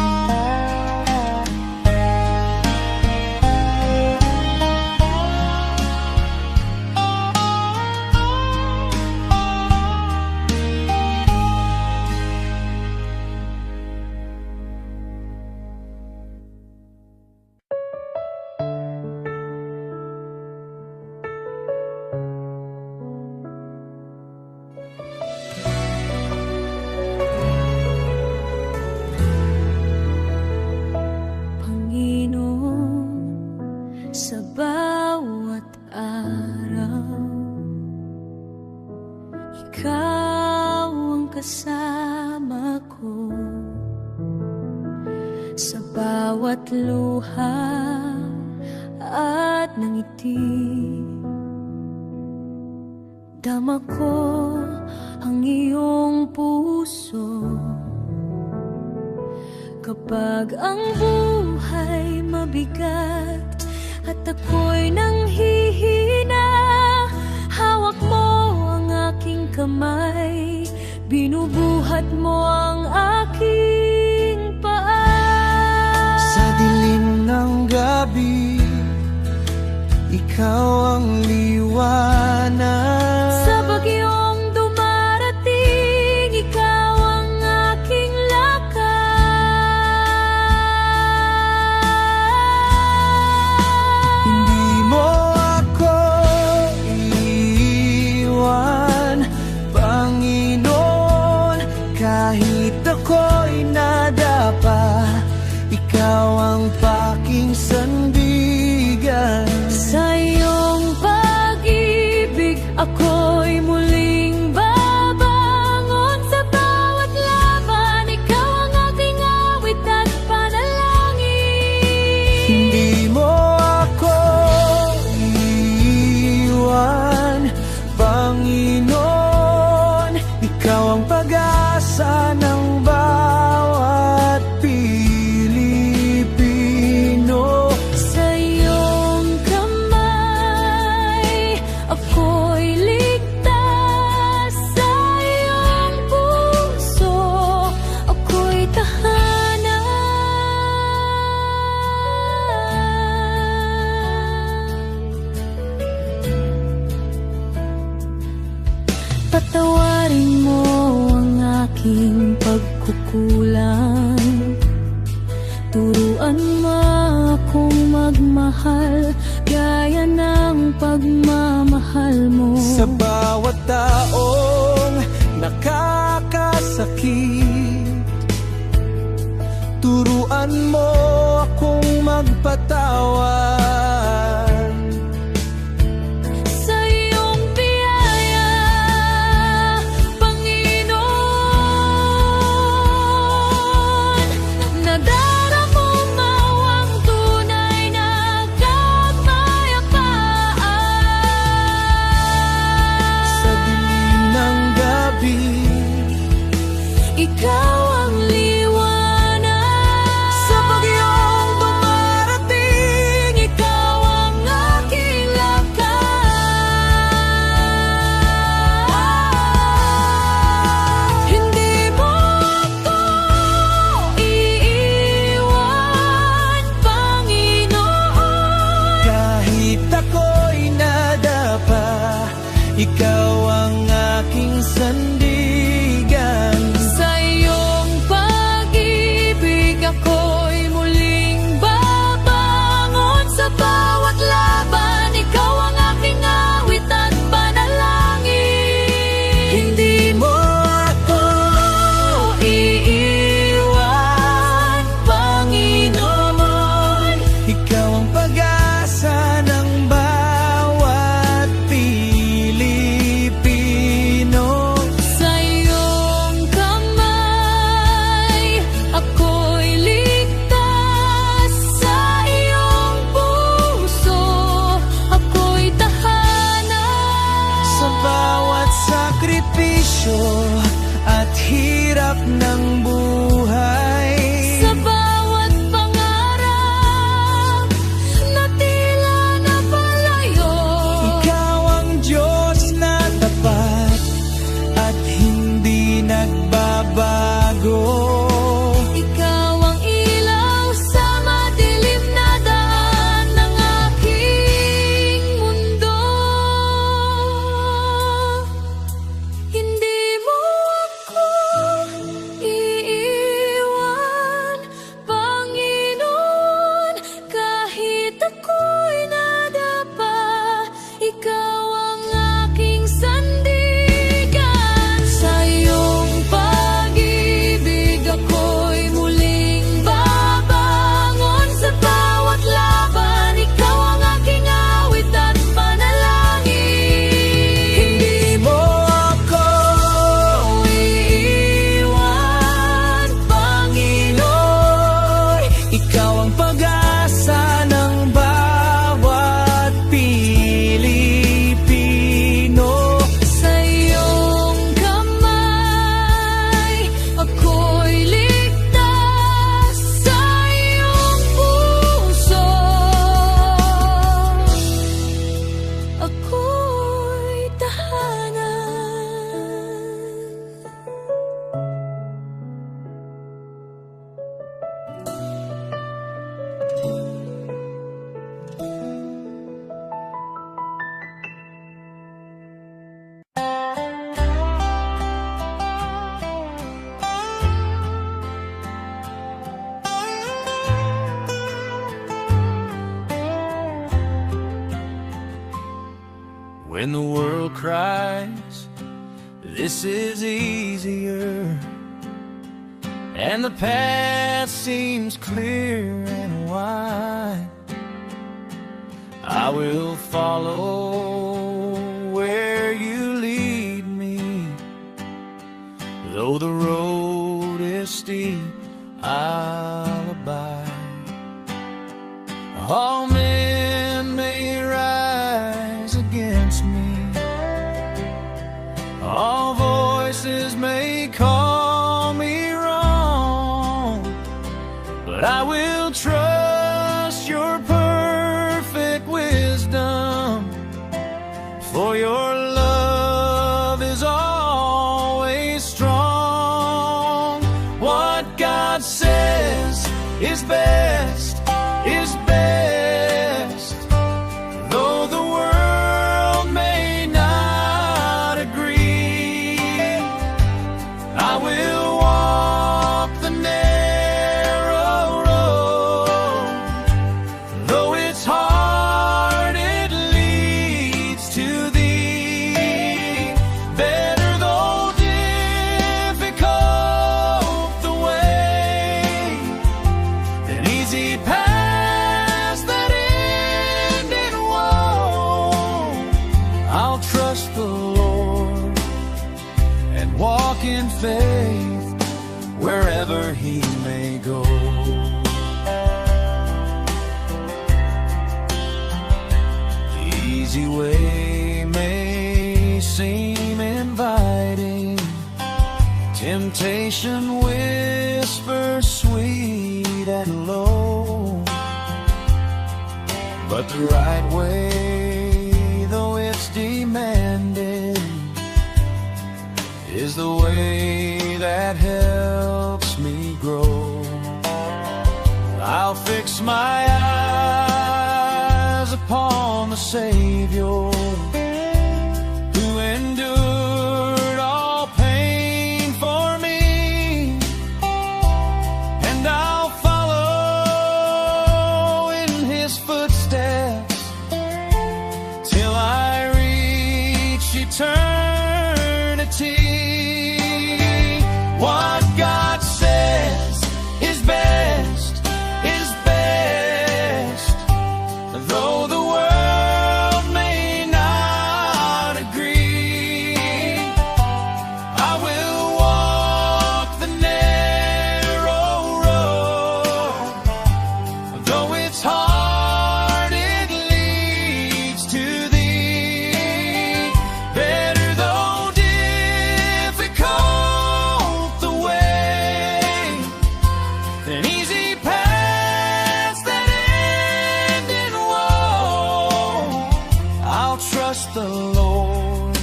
kasama ko sa bawat luha at ngiti. Dama ko ang iyong puso kapag Kapag ang buhay mabigat at ako'y nanghihina, hawak mo ang aking kamay, binubuhat mo ang aking paa. Sa dilim ng gabi, ikaw ang liwanag. Sa bagyong dumarating, ikaw ang aking lakas. Hindi mo ako iiwan, Panginoon, kahit ako'y nadapa, ikaw ang paking sandigan. Sa iyong pag-ibig, ako'y muling babangon. Sa bawat laban, ikaw ang aking awit at panalangin. Hindi mo ako iiwan, Panginoon, ikaw ang pag-asa ng bawat Pilipino. Sa iyong kamay, ako'y ligtas. Sa iyong puso, ako'y tahanan. Patawarin mo ang aking pagkukulang, turuan mo akong magmahal gaya ng pagmamahal mo. Sa bawat taong nakakasakit, turuan mo akong magpatawad. Sa iyong biyaya, Panginoon, nadaramo mo ang tunay na kapayapaan. Sa dilim ng gabi, Ikaw ang liwanag. sa bagyong dumarating, Ikaw ang aking lakas. Hindi mo ako iiwan, Panginoon. kahit ako'y nadapa, ikaw ang aking sandigan. Sa iyong pag-ibig, ako'y muling babangon. Sa bawat laban, ikaw ang aking awit at panalangin. Hindi mo ako iiwan, Panginoon. ikaw ang pag-asa ng bawat Pilipino. Sa iyong kamay, ako'y ligtas. Sa iyong puso, ako'y tahanan. Sa bawat sakripisyo at hirap ng buhay, Sa bawat pangarap na tila napalayo, When the world cries, this is easier, and the path seems clear and wide, I will follow where you lead me. Though the road is steep, I'll abide. All men may rise against me, all voices may call me wrong, but I will trust your perfect wisdom, for your love is always strong. What God says is best, is best, though the world may not agree. I will walk the narrow road, though it's hard, it leads to thee. Better though difficult the way, than easy paths that end in woe. I'll trust the Lord and walk in faith wherever He may go. The easy way may seem inviting, temptation whispers sweet and low, but the right way, though it's demanding, is the way that helps me grow. I'll fix my eyes upon the Savior, who endured all pain for me, and I'll follow in His footsteps till I reach eternity. What God says is best, is best, though the world may not agree. I will walk the narrow road, though it's hard, it leads to thee. Better though difficult the way, than easy paths that end in woe. I'll trust the Lord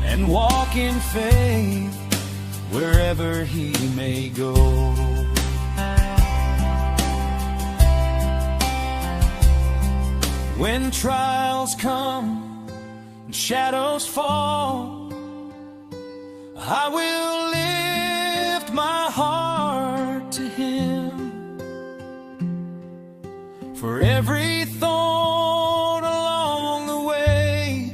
and walk in faith wherever He may go. When trials come and shadows fall, I will lift my heart to Him. For every thorn along the way,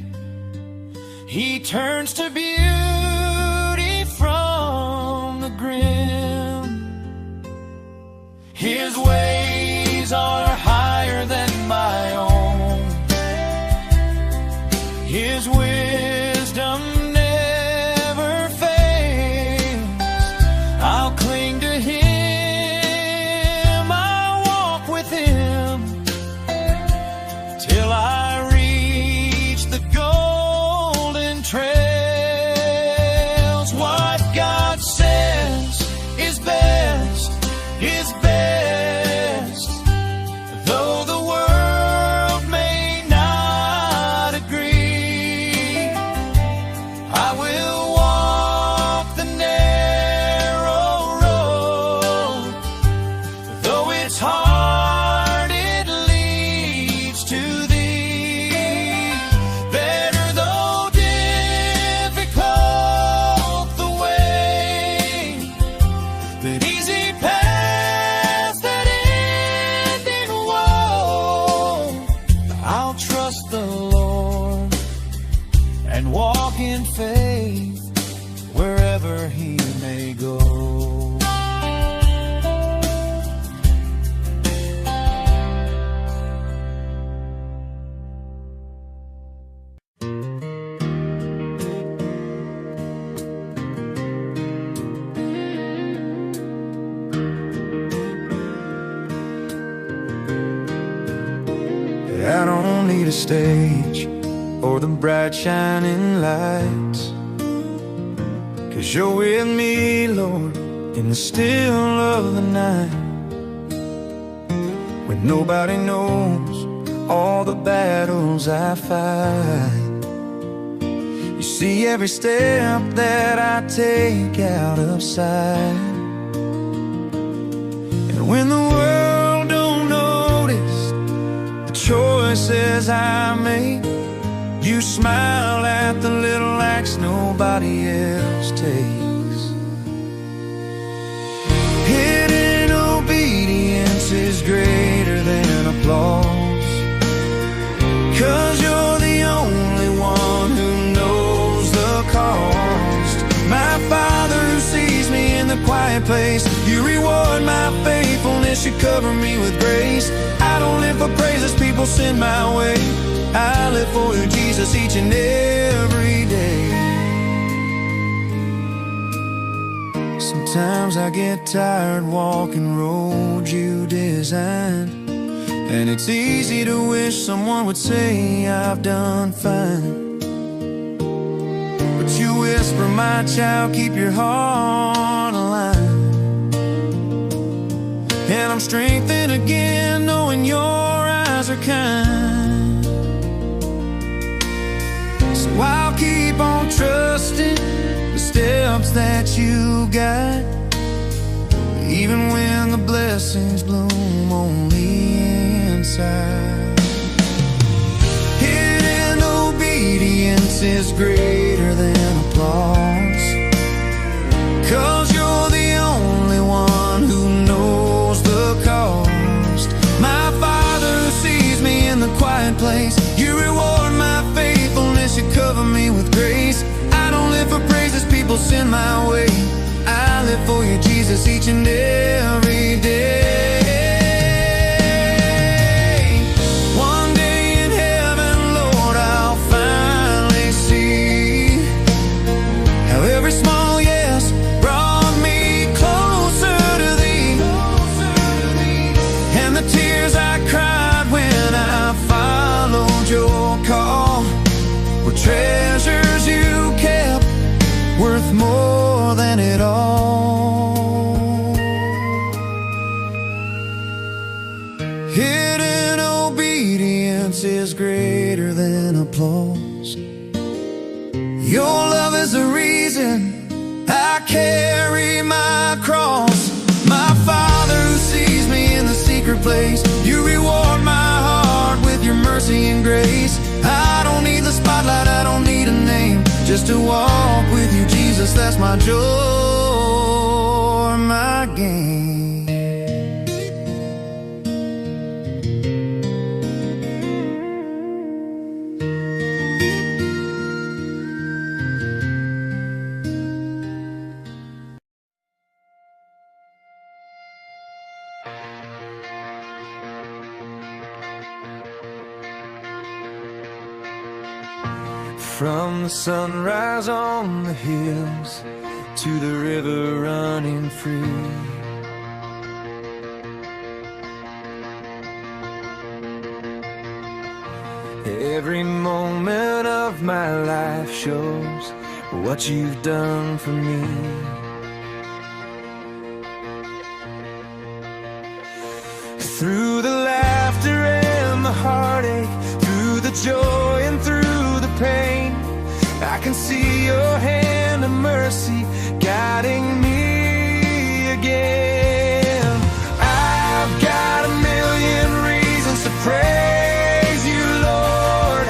He turns to beauty from the grim. His ways are higher than my own. His wisdom never fails. I'll cling to Him, I'll walk with Him, I don't need a stage or the bright shining lights, 'cause you're with me, Lord, in the still of the night, when nobody knows all the battles I fight. You see every step that I take out of sight, and when the world don't notice the choices I make, you smile at the little acts nobody else takes. Hidden obedience is greater than applause, 'cause you're the only one who knows the cost. My Father who sees me in the quiet place, you reward my faithfulness, you cover me with grace. I don't live for praises people send my way, I live for you, Jesus, each and every day. Sometimes I get tired walking roads you designed, and it's easy to wish someone would say I've done fine. But you whisper, my child, keep your heart aligned. And I'm strengthened again knowing your eyes are kind. So I'll keep on trusting the steps that you guide, even when the blessings bloom on the inside. Hidden obedience is greater than applause, 'cause you're the only one who knows the cost. My Father who sees me in the quiet place, you reward my faithfulness, you cover me with grace. I don't live for praises people send my way, I live for you, Jesus, each and every day. Treasures you kept, worth more than it all. Hidden obedience is greater than applause. Your love is the reason I carry my cross. My Father who sees me in the secret place, you reward my heart with your mercy and grace. I don't need the spotlight, I don't need a name, just to walk with you, Jesus, that's my joy, my gain. From the sunrise on the hills to the river running free, every moment of my life shows what you've done for me. Through the laughter and the heartache, through the joy and through the pain, I can see your hand of mercy guiding me again. I've got a million reasons to praise you, Lord,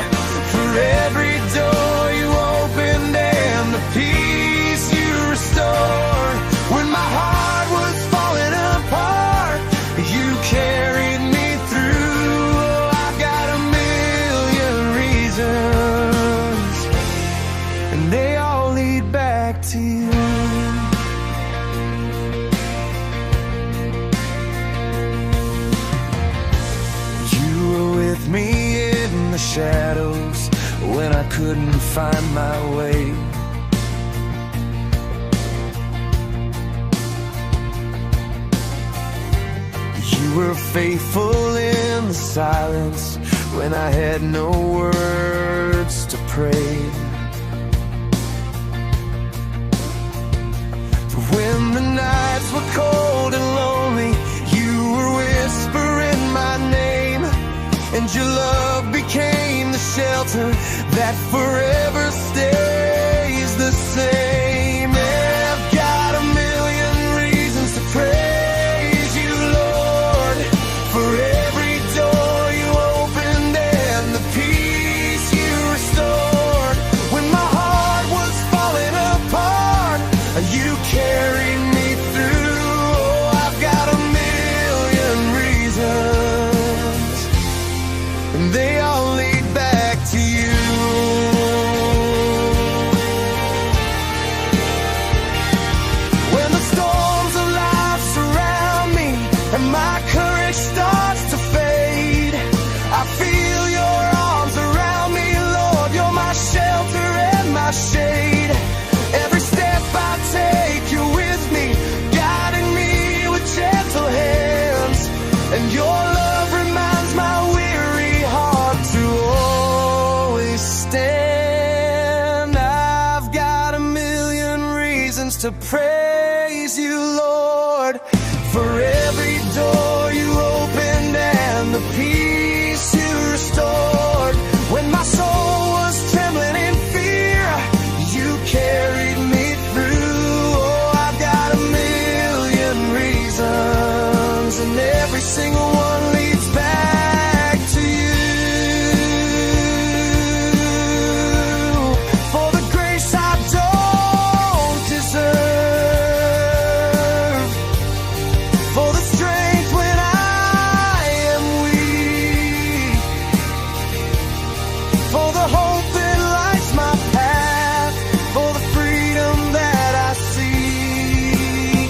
for every door you opened and the peace you restored. When my heart was falling apart, you carried me through. Oh, I've got a million reasons, and they all lead back to you. You were with me in the shadows when I couldn't find my way. You were faithful in the silence when I had no words to pray. For when the nights were cold and lonely, you were whispering my name, and your love became the shelter that forever stays the same. I've got a million reasons to praise you, Lord, for every door you opened and the peace you restored. When my heart was falling apart, you carried me through. Oh, I've got a million reasons, and they all lead back to you. When the storms of life surround me and my courage starts to fade, I feel your arms around me, Lord. You're my shelter and my shade. Every step I take, you're with me, guiding me with gentle hands, and your love reminds my weary heart to always stand. I've got a million reasons to praise you, Lord, for every door you opened and the peace you restored. When my soul was trembling in fear, you carried me through. Oh, I've got a million reasons, and every single one leads back to you. For the grace I don't deserve, for the strength when I am weak, for the hope that lights my path, for the freedom that I seek.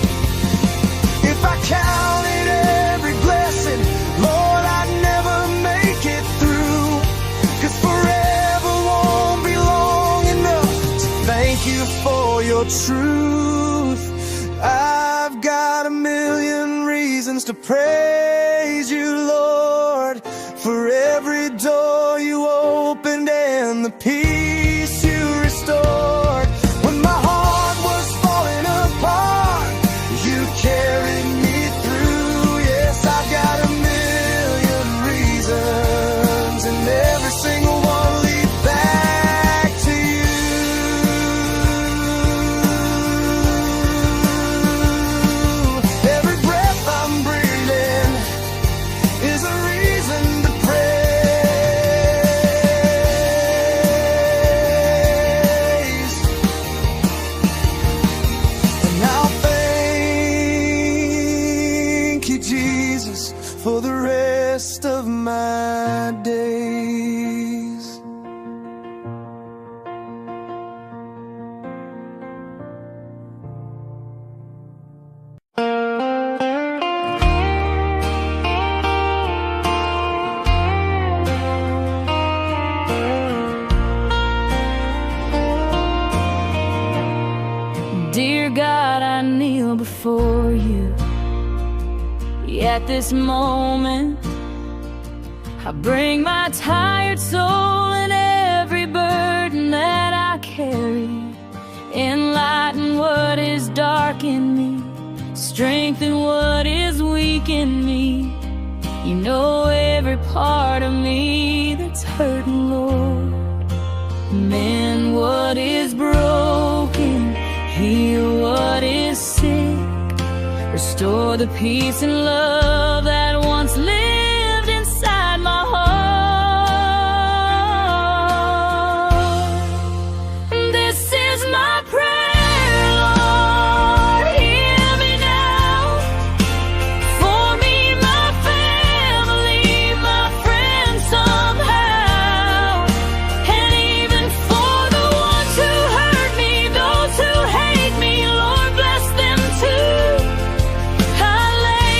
If I counted every blessing, Lord, I'd never make it through, 'cause forever won't be long enough to thank you for your truth. I've got a million reasons to praise you, Lord, for every door you opened and the peace you restored. When my heart was falling apart, you carried me through. Yes, I've got a million reasons, and every single one leads back to you. Every breath I'm breathing is a reason to praise. And I'll thank you, Jesus, for the rest of my days. Dear God, I kneel before you. At this moment, I bring my tired soul and every burden that I carry. Enlighten what is dark in me, strengthen what is weak in me. You know every part of me that's hurting, Lord. Mend what is broken, heal what is sick, restore the peace and love that once lived inside my heart. This is my prayer, Lord, hear me now. For me, my family, my friends somehow, and even for the ones who hurt me, those who hate me, Lord, bless them too. I lay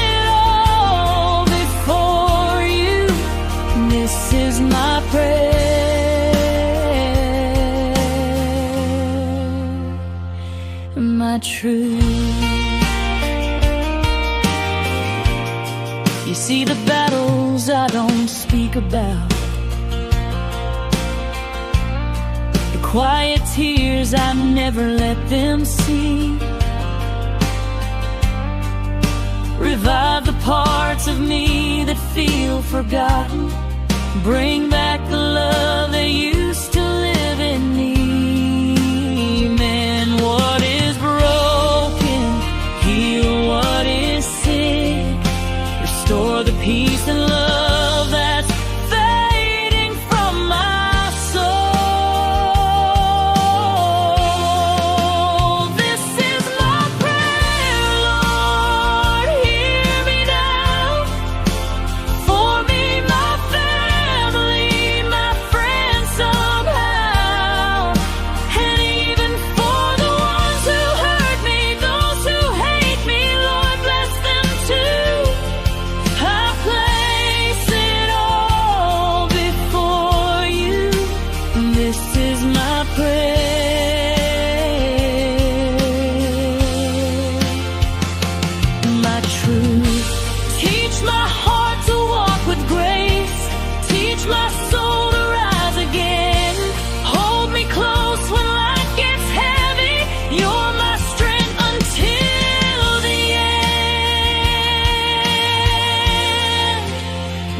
it all before you. This is my prayer, my truth. You see the battles I don't speak speak about. The quiet tears I've never let them see. Revive the parts of me that feel forgotten. Bring back the love that used to live in me. Mend what is broken, heal what is sick. Restore the peace and love that's fading from my soul. This is my prayer, Lord, hear me now. For me, my family, my friends somehow. And even for the ones who hurt me, those who hate me, Lord, bless them too. I place it all before you. This is my prayer. My truth. Teach my heart to walk with grace. Teach my soul to rise again. Hold me close when life gets heavy. You're my strength until the end.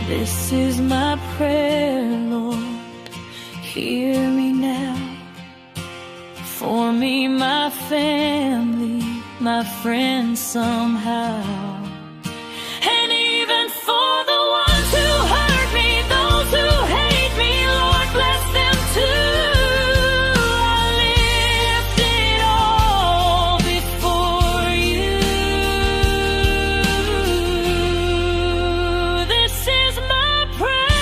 This is my prayer, Lord. Hear me now. For me, my family, my friends somehow. And even for the ones who hurt me, those who hate me, Lord, bless them too. I lift it all before you. This is my prayer.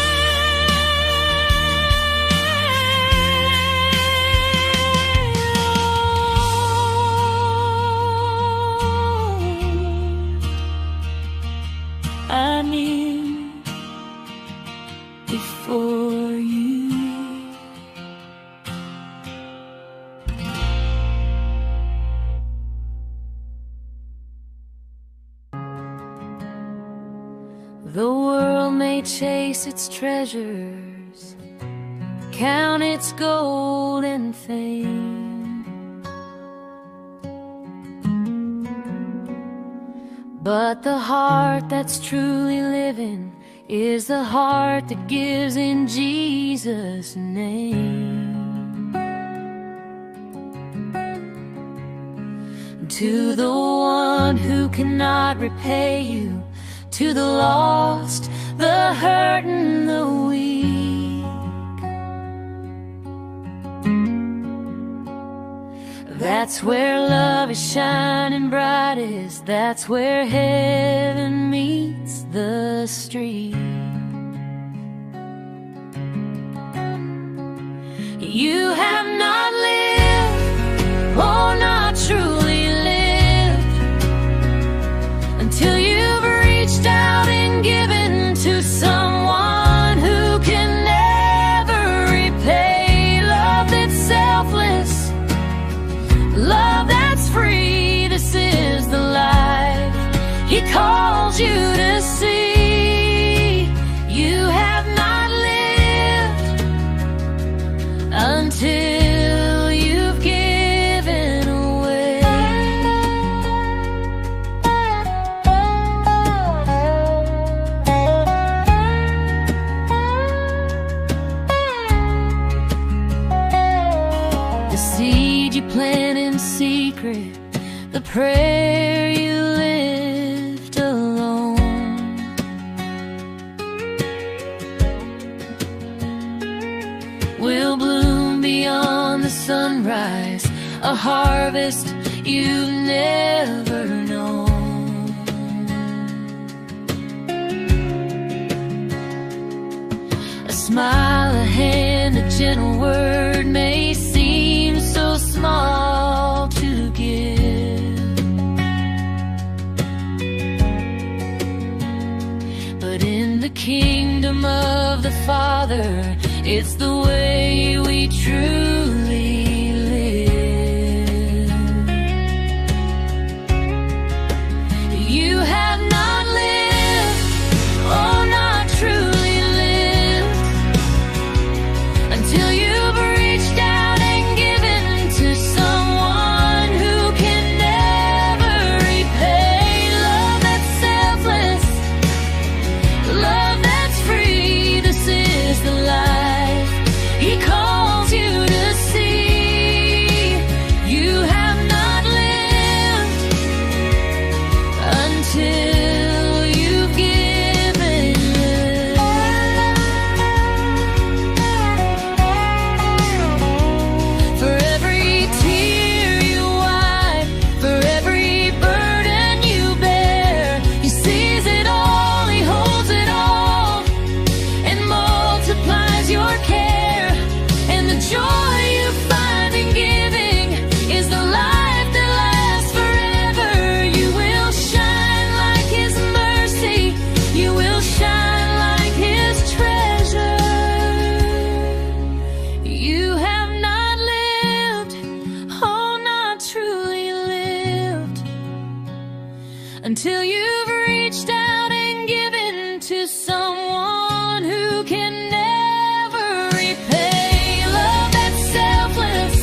I kneel before you. The world may chase its treasures, count its gold and fame, but the heart that's truly living is the heart that gives in Jesus' name. To the one who cannot repay you, to the lost, the hurt and the weak, that's where love is shining brightest. That's where heaven meets the street. You have not lived, oh, not truly lived, until you've reached out and given to someone who can never repay. Love that's selfless, love that's free. This is the life He calls you to see. You have not lived until you've given away. The seed you plant in secret, the prayer you lift alone, will bloom beyond the sunrise, a harvest you've never known. A smile, a hand, a gentle word may seem so small to give, but in the kingdom of the Father, it's the way we truly live. You have not lived, oh, not truly lived, He calls you to see. You have not lived until you've given. For every tear you wipe, for every burden you bear, He sees it all, He holds it all, and multiplies your care. And the joy you find in giving is the life that lasts forever. You will shine like His mercy, you will shine like His treasure. You have not lived, oh, not truly lived, until you've reached out and given to someone who can never repay. Love that's selfless,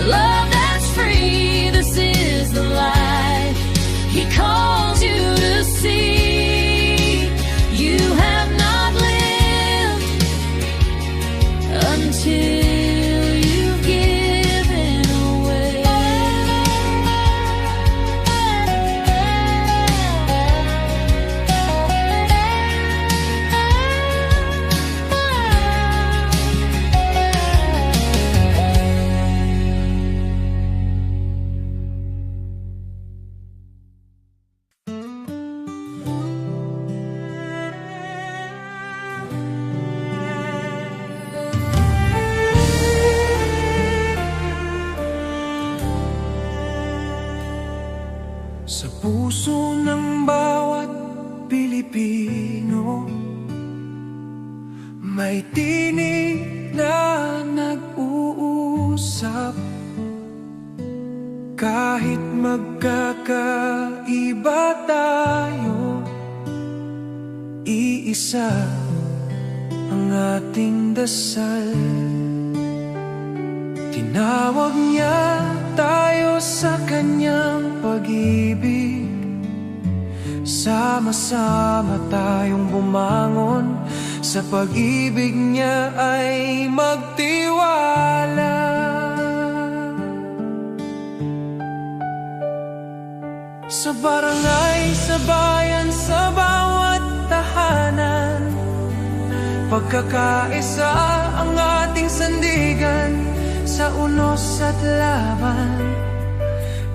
love that's free, this is the life He calls you to see. You have not lived until you've given away. Sa puso ng bawat Pilipino, may tinig na nag-uusap. Kahit magkakaiba tayo, iisa ang ating dasal. Tinawag niya tayo sa kanyang pag-ibig. Sama-sama tayong bumangon, sa pag-ibig niya ay magtiwala. Sa barangay, sa bayan, sa bawat tahanan, pagkakaisa ang ating sandigan. Sa unos at laban,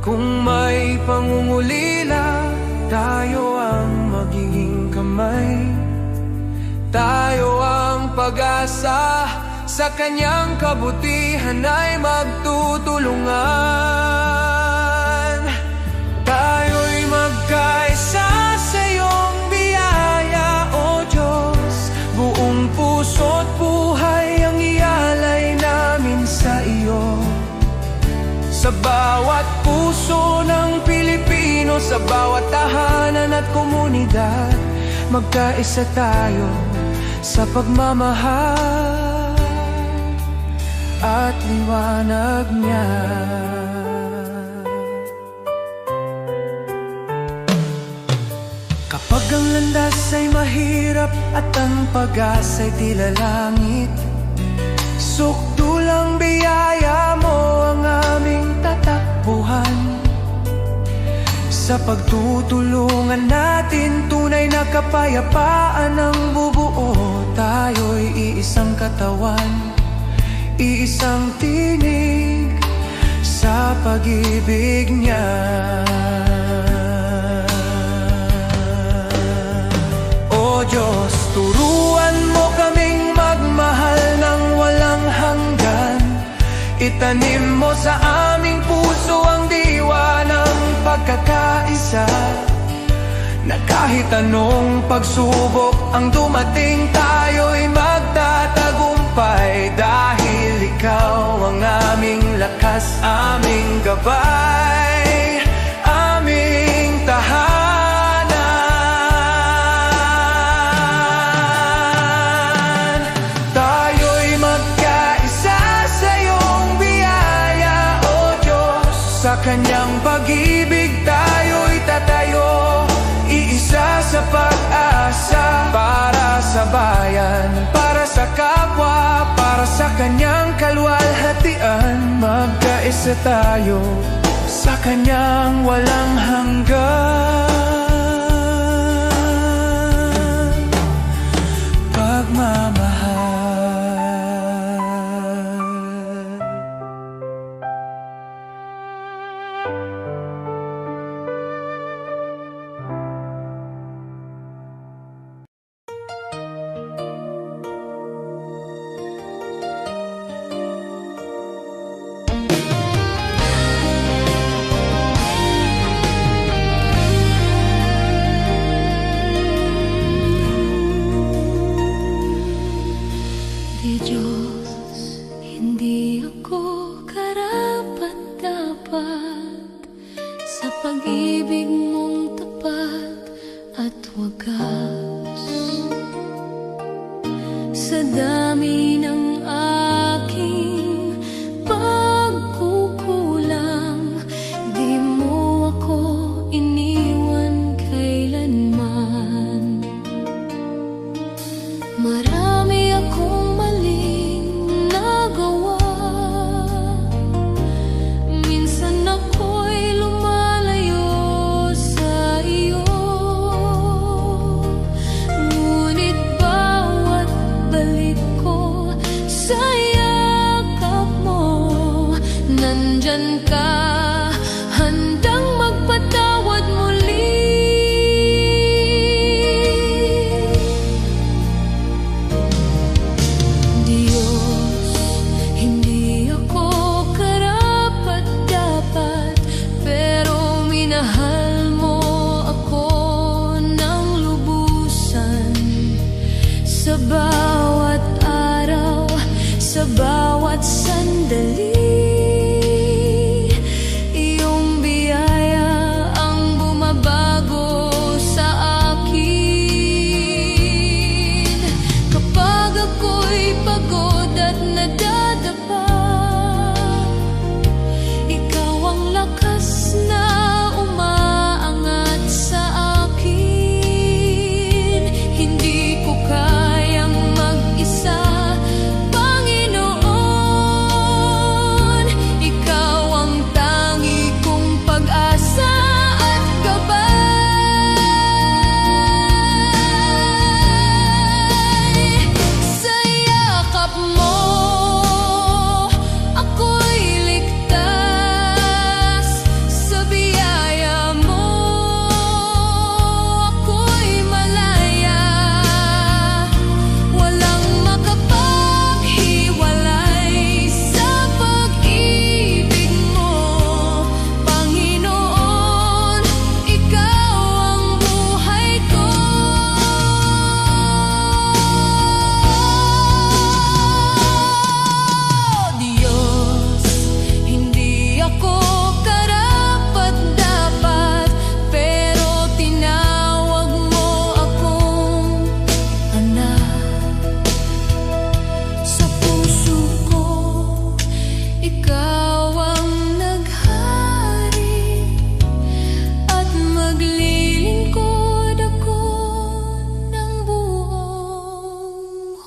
kung may pangungulila, tayo ang magiging kamay. Tayo ang pag-asa, sa kanyang kabutihan ay magtutulungan. Tayo'y magkaisa sa iyong biyaya, O Diyos. Buong puso't buhay ang ialay namin sa iyo. Sa bawat puso ng Pilipino, sa bawat tahanan at komunidad, magkaisa tayo sa pagmamahal at liwanag niya. Kapag ang landas ay mahirap at ang pag-asa'y tila langit, sukdulang biyaya mo ang aming tatakbuhan. Sa pagtutulungan natin, tunay na kapayapaan ang bubuo. Tayo'y iisang katawan, iisang tinig sa pag-ibig niya. O Diyos, turuan mo kaming magmahal ng walang hanggan. Itanim mo sa aming puso ang diwa ng pagkakaisa, na kahit anong pagsubok ang dumating, tayo'y magtatagumpay. Dahil ikaw ang aming lakas, aming gabay, aming tahanan. Tayo'y magkaisa sa iyong biyaya, O Diyos. Sa kanyang pag-ibig tayo'y tatayo, iisa sa pag-asa, para sa bayan, para sa kapwa. kanyang kalwalhatian, magkaisa tayo sa kanyang walang hanggan pagmamahal. Di Diyos, hindi ako karapat-dapat sa pag-ibig mong tapat at wagas. Sa dami ng aking pagkukulang, di mo ako iniwan kailanman. Marami akong maling nagawa, minsan ako'y lumalayo sa iyo. Ngunit bawat balik ko sa yakap mo, nandyan ka, handang magpatawad muli. Diyos, hindi ako karapat-dapat, pero minahal mo ako ng lubusan. Sa bawat araw, sa bawat sandali, iyong biyaya ang bumabago sa akin. Kapag ako'y pagod at nadadapa, ikaw ang lakas na umaangat sa akin. Hindi ko kayang mag-isa, Panginoon. Ikaw ang tangi kong pag-asa at gabay. Sa yakap mo, ako'y ligtas. Sa biyaya mo, ako'y malaya. Walang makapaghiwalay sa pag-ibig mo, Panginoon. Ikaw ang buhay ko. Diyos, hindi ako karapat-dapat, pero tinawag mo akong anak. Sa puso ko, ikaw ang naghari, at maglilingkod ako ng buong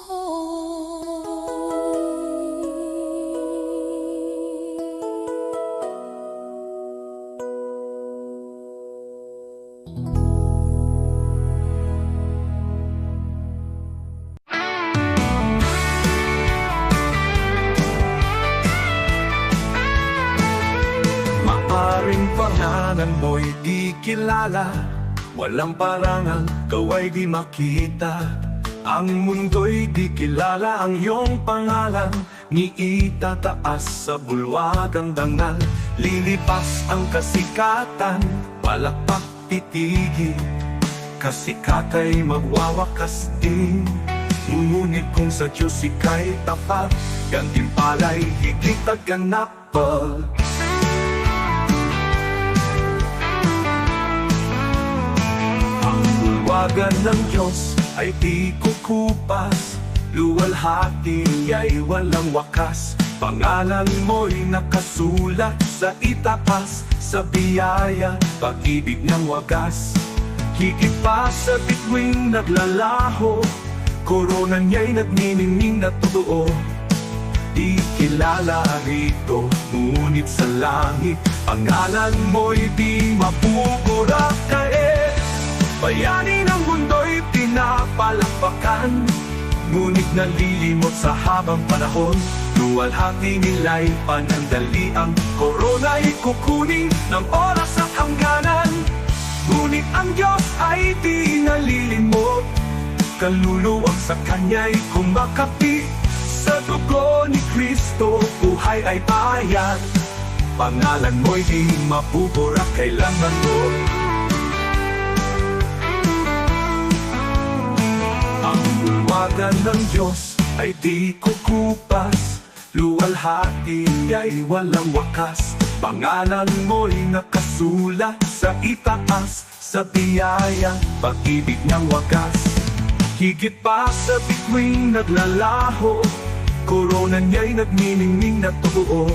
Maaring pangalan mo'y di kilala, walang parangal, kaway di makita. Ang mundo'y di kilala ang iyong pangalan, ni itataas sa bulwagang dangal. Lilipas ang kasikatan, palakpak titigil, kasikata'y magwawakas din. Ngunit kung sa Diyos ika'y tapat, gantimpala'y higit at ganapal. Ang bulwagan ng Diyos ay di kukupas, luwalhati ay walang wakas. Pangalan mo'y nakasulat sa itaas, sa biyaya, pag-ibig ng wagas. Higit pa sa bituing naglalaho, korona niya'y nagniningning na totoo. di kilala rito. Ngunit sa langit, pangalan mo'y di mapupura. Kaya bayani ng mundo'y pinapalakpakan, ngunit nalilimot sa habang panahon. Luwalhati nila'y panandali, ang korona'y kukunin ng oras at hangganan. Ngunit ang Diyos ay di nalilimot, kaluluwang sa Kanya'y kumakapi. Sa dugo ni Kristo, buhay ay bayan. Pangalan mo'y di mapupura kailanman mo. Ang bulwagan ng Diyos ay di kukupas, luwalhati ay walang wakas. Pangalan mo'y nakasulat sa itaas, sa biyaya, pag-ibig ng wagas. Higit pa sa bituing naglalaho, korona niya'y nagniningning na totoo.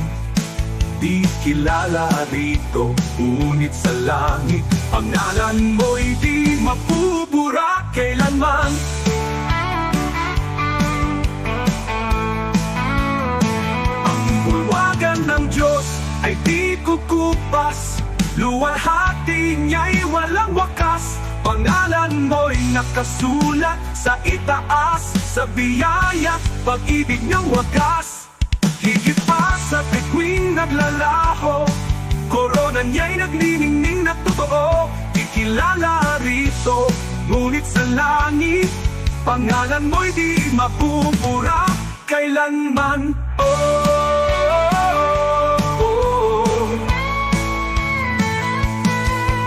Di kilala rito, ngunit sa langit, pangalan mo'y di mapupura kailanman. Ang bulwagan ng Diyos ay di kukupas, luwalhati niya'y walang wakas. Pangalan mo'y nakasulat sa itaas, sa biyaya, pag-ibig ng wagas. Higit pa sa bituing naglalaho, korona niya'y nagniningning na totoo. Di kilala rito, ngunit sa langit, pangalan mo'y di mapupura kailanman.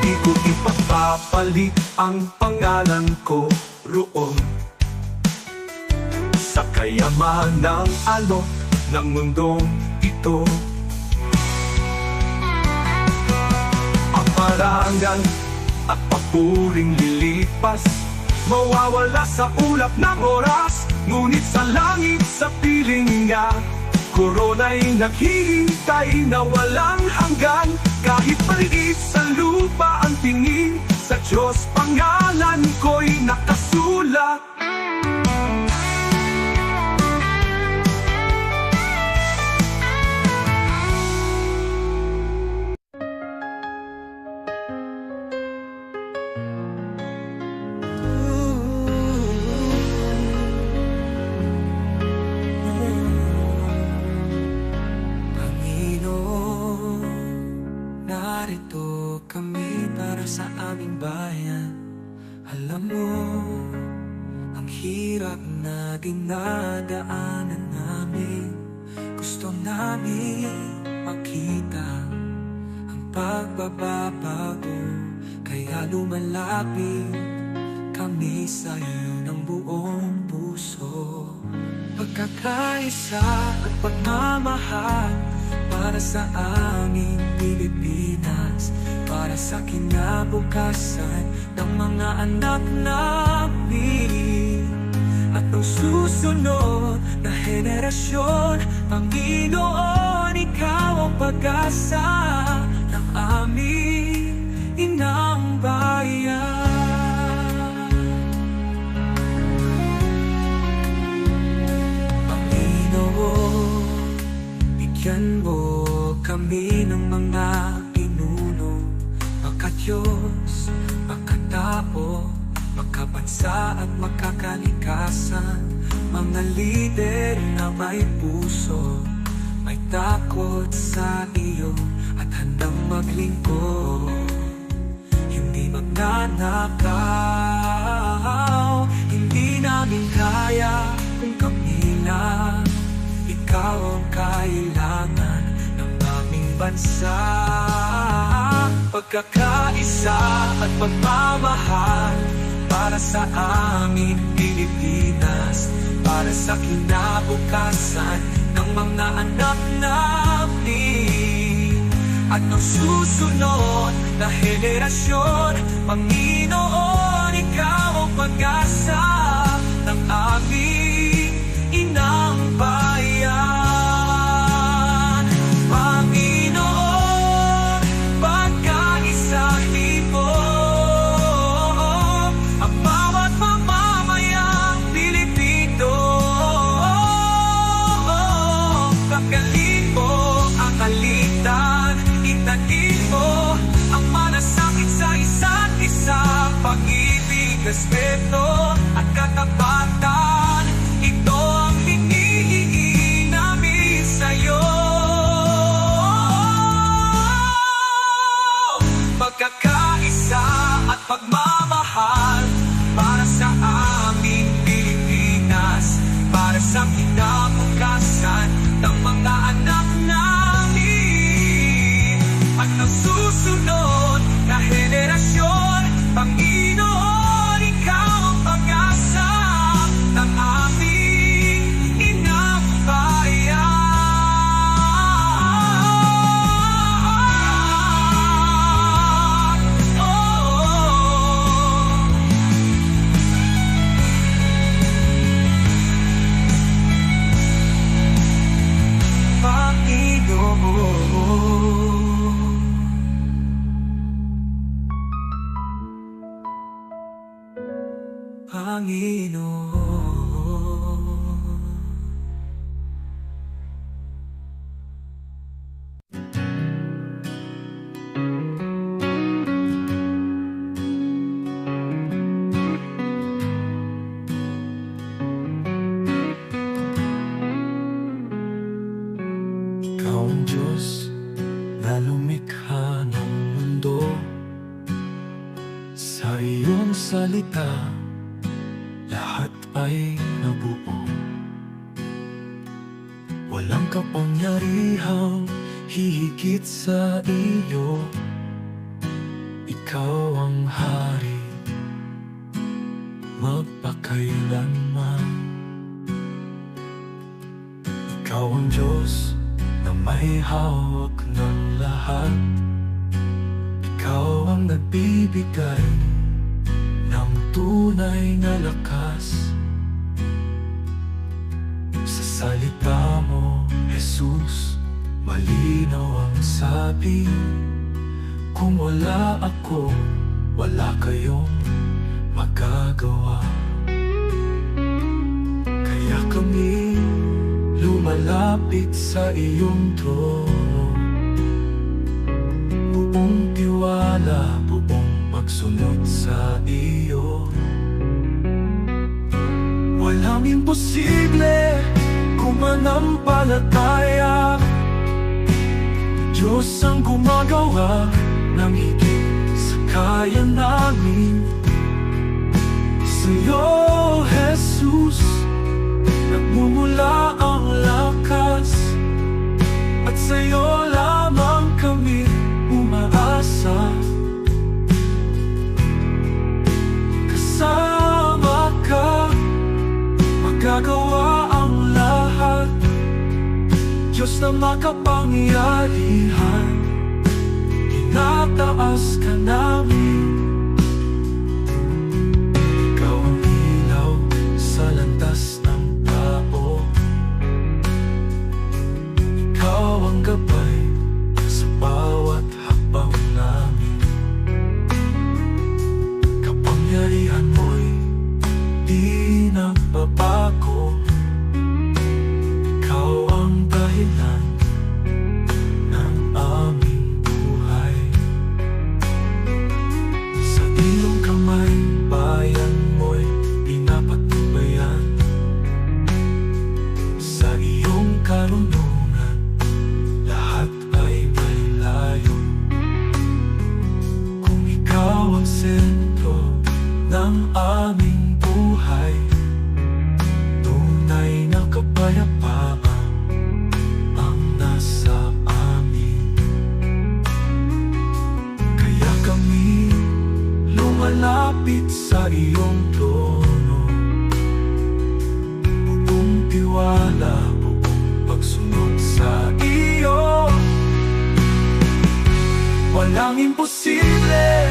Di ko ipapapalit ang pangalan ko roon sa kayamanang alok ng mundong ito. Ang parangal at papuring lilipas, mawawala sa ulap ng oras. Ngunit sa langit, sa piling niya, korona'y naghihintay na walang hanggan. Kahit maliit sa lupa ang tingin, sa Diyos pangalan ko'y nakasulat. Narito kami para sa aming bayan. Alam mo, ang hirap na dinadaanan namin. Gusto namin makita ang pagbabago, kaya lumalapit kami sa iyo ng buong puso. Pagkakaisa at pagmamahal para sa aming Pilipinas, para sa kinabukasan ng mga anak namin at ang susunod na henerasyon. Panginoon, Ikaw ang pag-asa ng aming inang bayan. Panginoon, bigyan mo kami ng mga pinuno, makadiyos, makatao, makabansa at makakalikasan. Mga lider na may puso, may takot sa iyo at handang maglingkod. Hindi magnanakaw, hindi namin kaya kung kami lang. Ikaw ang kailangan ng aming bansa. Pagkakaisa at pagmamahal para sa aming Pilipinas, para sa kinabukasan ng mga anak namin at ng susunod na henerasyon. Panginoon, Ikaw ang pag-asa ng aming inang bayan. Panginoon, pagkaisa libo, ang bawat mamamayang Pilipino. sa kinabukasan ng mga anak namin at ng susunod na henerasyon. Panginoon, ikaw ang pag-asa ng aming inang bayan. Ikaw ang Diyos na lumikha ng mundo. Sa iyong salita, lahat ay nabuo. Walang kapangyarihang hihigit sa iyo. Ikaw ang hari, magpakailanman. Ikaw ang Diyos na may hawak ng lahat. Ikaw ang nagbibigay ng tunay na lakas. Sa salita mo, Jesus, malinaw ang sabi. Kung wala ako, wala kayong magagawa. Kaya kami lumalapit sa iyong trono, buong tiwala, buong pagsunod sa iyo. Walang imposible kung manampalataya. Diyos ang gumagawa ng higit sa kaya namin. Sa'yo, Jesus, nagmumula ang lakas, at sa'yo lamang kami umaasa. Kasama ka, magagawa ang lahat. Diyos na makapangyarihan, tinataas ka namin. Ikaw ang ilaw sa landas ng tao. Ikaw ang gabay sa bawat hakbang namin. Kapangyarihan mo'y di nagbabago. Ikaw ang dahilan ng aming buhay. Sa iyong kamay, bayan mo'y pinapatubayan. Sa iyong karunungan, lahat ay may layo. Kung ikaw ang sentro ng aming buhay, tunay na kapayapaan ang nasa amin. Kaya kami lumalapit sa iyong trono, buong tiwala, buong pagsunod sa iyo. Walang imposible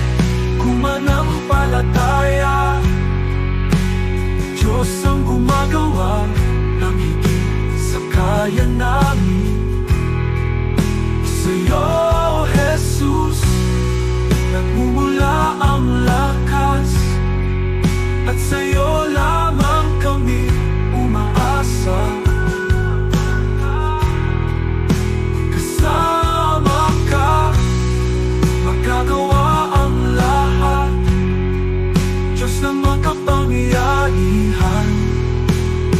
kung manampalataya. Diyos ang gumagawa ng higit sa kaya namin. Sa'yo, Jesus, nagmumula ang lakas, at sa'yo lamang kami umaasa. Kasama ka, magagawa ang lahat. Diyos na makapangyarihan,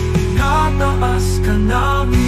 tinataas ka namin.